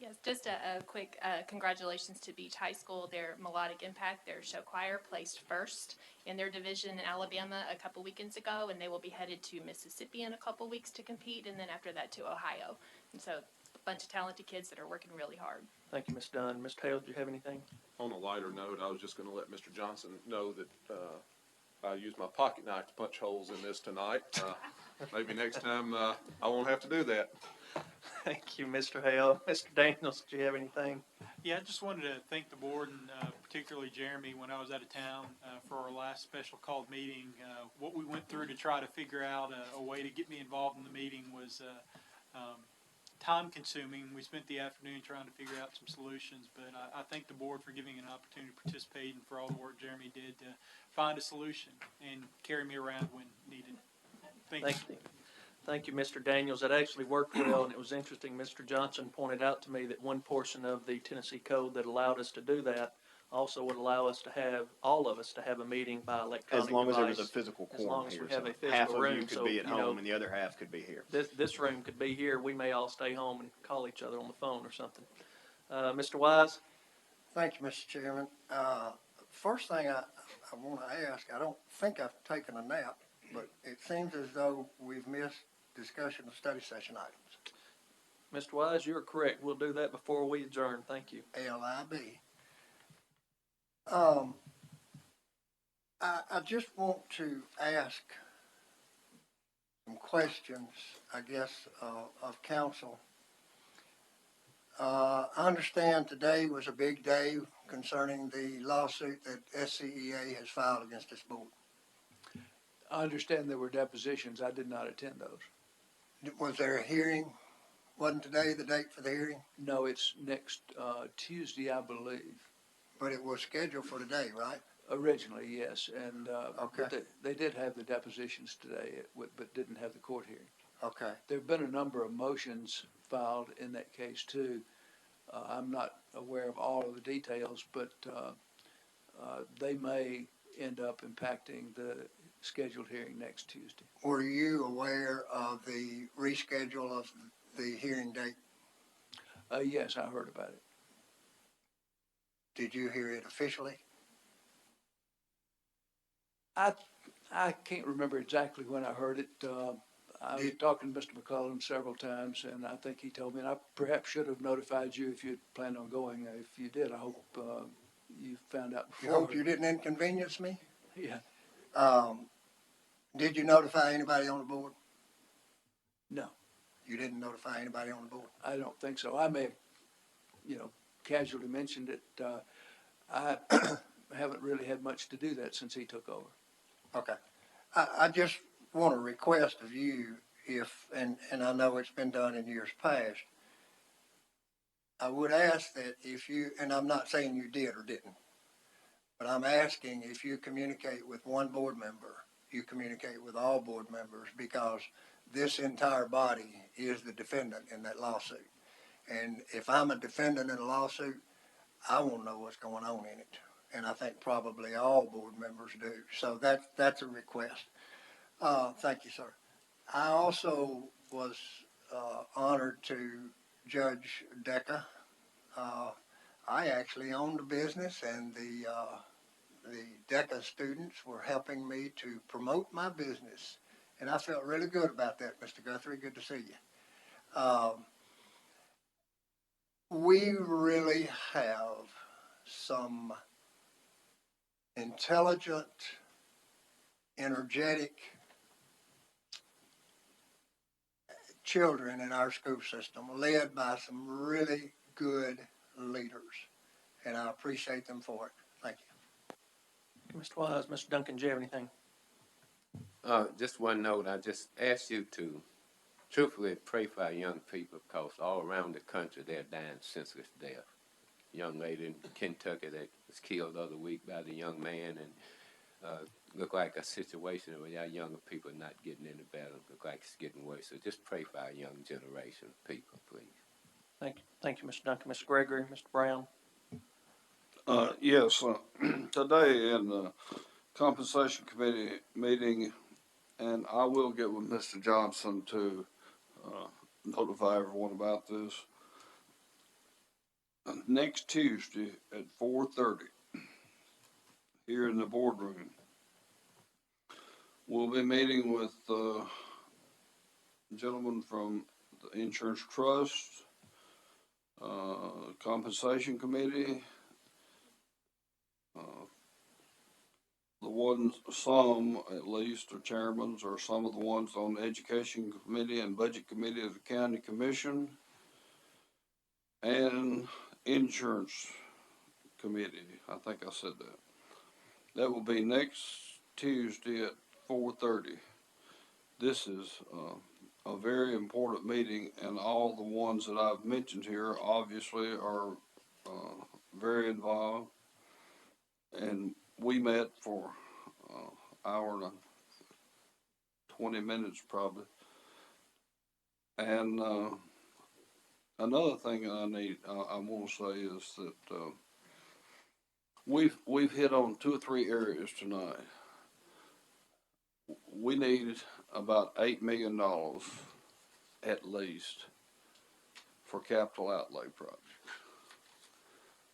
Yes, just a quick congratulations to Beach High School. Their Melodic Impact, their show choir, placed first in their division in Alabama a couple weekends ago, and they will be headed to Mississippi in a couple weeks to compete, and then after that to Ohio. And so a bunch of talented kids that are working really hard. Thank you, Ms. Dunn. Mr. Hale, do you have anything? On a lighter note, I was just going to let Mr. Johnson know that I used my pocket knife to punch holes in this tonight. Maybe next time I won't have to do that. Thank you, Mr. Hale. Mr. Daniels, do you have anything? Yeah, I just wanted to thank the board and particularly Jeremy when I was out of town for our last special called meeting. What we went through to try to figure out a way to get me involved in the meeting was time consuming. We spent the afternoon trying to figure out some solutions, but I thank the board for giving an opportunity to participate and for all the work Jeremy did to find a solution and carry me around when needed. Thank you. Thank you, Mr. Daniels. That actually worked well, and it was interesting. Mr. Johnson pointed out to me that one portion of the Tennessee Code that allowed us to do that also would allow us to have, all of us to have a meeting by electronic As long as there was a device. physical As long quorum as here. we have So a physical half of room. you could So, be at you know, home and the other half could be here. This room could be here. We may all stay home and call each other on the phone or something. Mr. Wise? Thank you, Mr. Chairman. first thing I want to ask, I don't think I've taken a nap, but it seems as though we've missed discussion of study session items. Mr. Wise, you're correct. We'll do that before we adjourn. Thank you. LIB. I just want to ask some questions, I guess, of council. I understand today was a big day concerning the lawsuit that SCEA has filed against this board. I understand there were depositions. I did not attend those. Was there a hearing? Wasn't today the date for the hearing? No, it's next Tuesday, I believe. But it was scheduled for today, right? Originally, yes, and Okay. but they did have the depositions today, but didn't have the court hearing. Okay. There've been a number of motions filed in that case too. I'm not aware of all of the details, but they may end up impacting the scheduled hearing next Tuesday. Were you aware of the reschedule of the hearing date? Yes, I heard about it. Did you hear it officially? I can't remember exactly when I heard it. I was talking to Mr. McCullum several times, and I think he told me, and I perhaps should have notified you if you planned on going. If you did, I hope you found out before. You hope you didn't inconvenience me? Yeah. Did you notify anybody on the board? No. You didn't notify anybody on the board? I don't think so. I may have, casually mentioned it. I haven't really had much to do that since he took over. Okay. I just want to request of you if, and I know it's been done in years past, I would ask that if you, and I'm not saying you did or didn't, but I'm asking if you communicate with one board member, you communicate with all board members, because this entire body is the defendant in that lawsuit. And if I'm a defendant in a lawsuit, I want to know what's going on in it. And I think probably all board members do. So that's a request. Thank you, sir. I also was honored to judge DECA. I actually owned a business, and the DECA students were helping me to promote my business. And I felt really good about that, Mr. Guthrie. Good to see you. We really have some intelligent, energetic children in our school system, led by some really good leaders, and I appreciate them for it. Thank you. Mr. Wise, Mr. Duncan, do you have anything? Just one note. I just ask you to truthfully pray for our young people, because all around the country they're dying senseless death. Young lady in Kentucky that was killed the other week by the young man, and look like a situation where our younger people are not getting any better. Look like it's getting worse. So just pray for our young generation of people, please. Thank you, Mr. Duncan. Mr. Gregory, Mr. Brown. Yes, today in the compensation committee meeting, and I will get with Mr. Johnson to notify everyone about this. Next Tuesday at 4:30 here in the boardroom, we'll be meeting with a gentleman from the insurance trust, compensation committee, some at least are chairmans, or some of the ones on the education committee and budget committee of the county commission, and insurance committee. I think I said that. That will be next Tuesday at 4:30. This is a very important meeting, and all the ones that I've mentioned here obviously are very involved. And we met for hour and 20 minutes probably. And another thing I want to say is that we've hit on 2 or 3 areas tonight. We need about $8 million at least for capital outlay projects.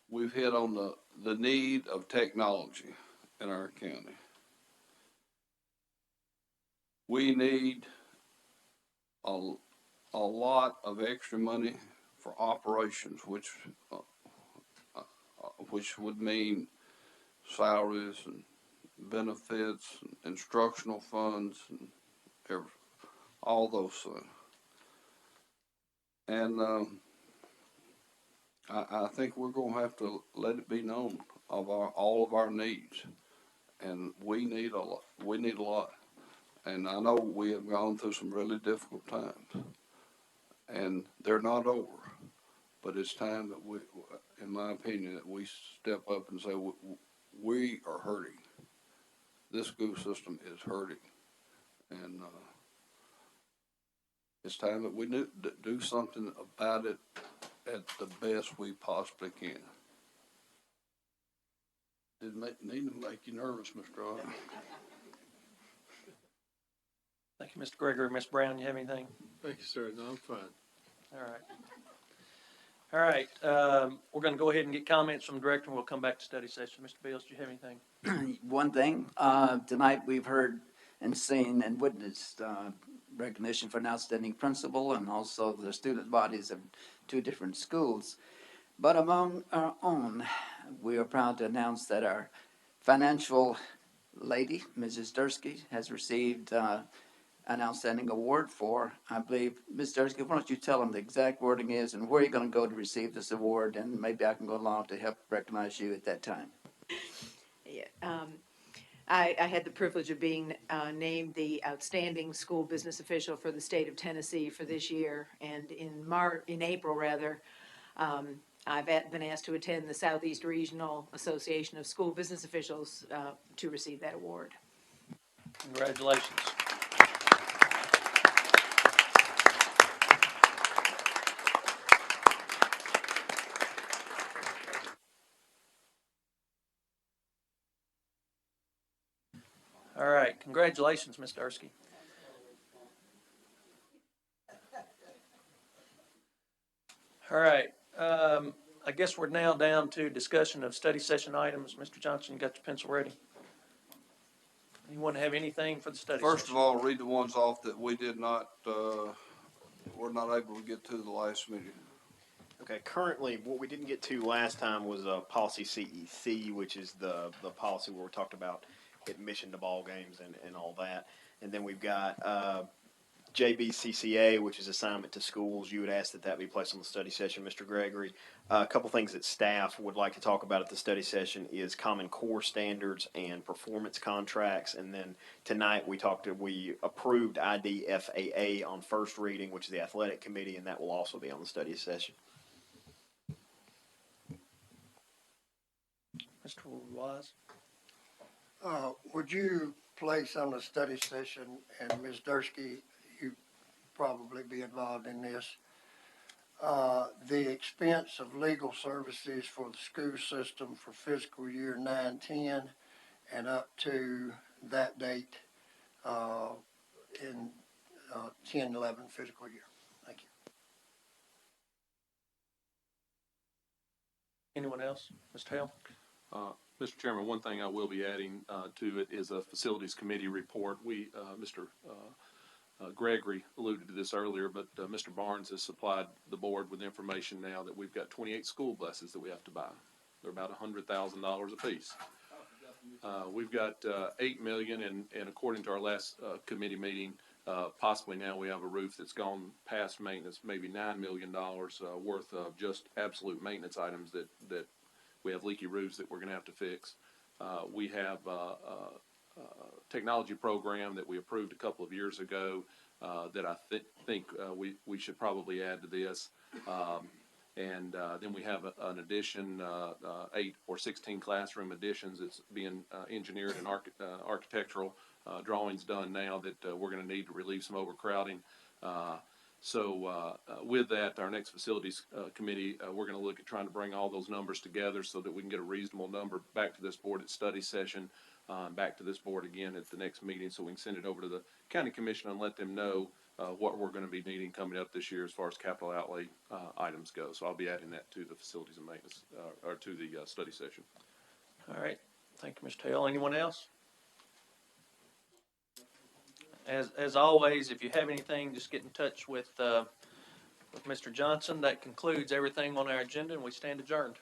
we've hit on the need of technology in our county. We need a lot of extra money for operations, which would mean salaries and benefits, and instructional funds, and all those things. And I think we're gonna have to let it be known of all of our needs, and we need a lot. We need a lot, and I know we have gone through some really difficult times, and they're not over. But it's time that we, in my opinion, that we step up and say we are hurting. This school system is hurting, and it's time that we do something about it at the best we possibly can. Didn't need to make you nervous, Mr. Otter. Thank you, Mr. Gregory. Ms. Brown, you have anything? Thank you, sir. No, I'm fine. All right. All right, we're gonna go ahead and get comments from the director, and we'll come back to study session. Mr. Beals, do you have anything? One thing, tonight we've heard and seen and witnessed recognition for an outstanding principal and also the student bodies of 2 different schools. But among our own, we are proud to announce that our financial lady, Mrs. Dursky, has received an outstanding award for, I believe, Ms. Dursky, why don't you tell them the exact wording is and where you're going to go to receive this award, and maybe I can go along to help recognize you at that time. Yeah, I had the privilege of being named the outstanding school business official for the state of Tennessee for this year, and in April rather, I've been asked to attend the Southeast Regional Association of School Business Officials to receive that award. Congratulations. All right, congratulations, Ms. Dursky. All right, I guess we're now down to discussion of study session items. Mr. Johnson, you got your pencil ready? Anyone have anything for the study session? First of all, read the ones off that we did not, were not able to get to the last meeting. Okay, currently, what we didn't get to last time was policy CEC, which is the policy where we talked about admission to ball games and all that. And then we've got JBCCA, which is assignment to schools. You would ask that be placed on the study session, Mr. Gregory. A couple things that staff would like to talk about at the study session is Common Core standards and performance contracts. And then tonight we approved IDFAA on first reading, which is the athletic committee, and that will also be on the study session. Mr. Wise? Would you place on the study session, and Ms. Dursky, you probably be involved in this, the expense of legal services for the school system for fiscal year 9-10 and up to that date in 10-11 fiscal year? Thank you. Anyone else? Mr. Hale? Mr. Chairman, one thing I will be adding to it is a facilities committee report. Mr. Gregory alluded to this earlier, but Mr. Barnes has supplied the board with information now that we've got 28 school buses that we have to buy. They're about $100,000 a piece. We've got $8 million, and according to our last committee meeting, possibly now we have a roof that's gone past maintenance, maybe $9 million worth of just absolute maintenance items that we have leaky roofs that we're going to have to fix. We have a technology program that we approved a couple of years ago that I think we should probably add to this. And then we have an addition, 8 or 16 classroom additions that's being engineered and architectural drawings done now that we're going to need to relieve some overcrowding. So with that, our next facilities committee, we're going to look at trying to bring all those numbers together so that we can get a reasonable number back to this board at study session, back to this board again at the next meeting, so we can send it over to the county commission and let them know what we're gonna be needing coming up this year as far as capital outlay, items go. So I'll be adding that to the facilities and maintenance, or to the, study session. All right, thank you, Mr. Hale. Anyone else? As always, if you have anything, just get in touch with Mr. Johnson. That concludes everything on our agenda, and we stand adjourned.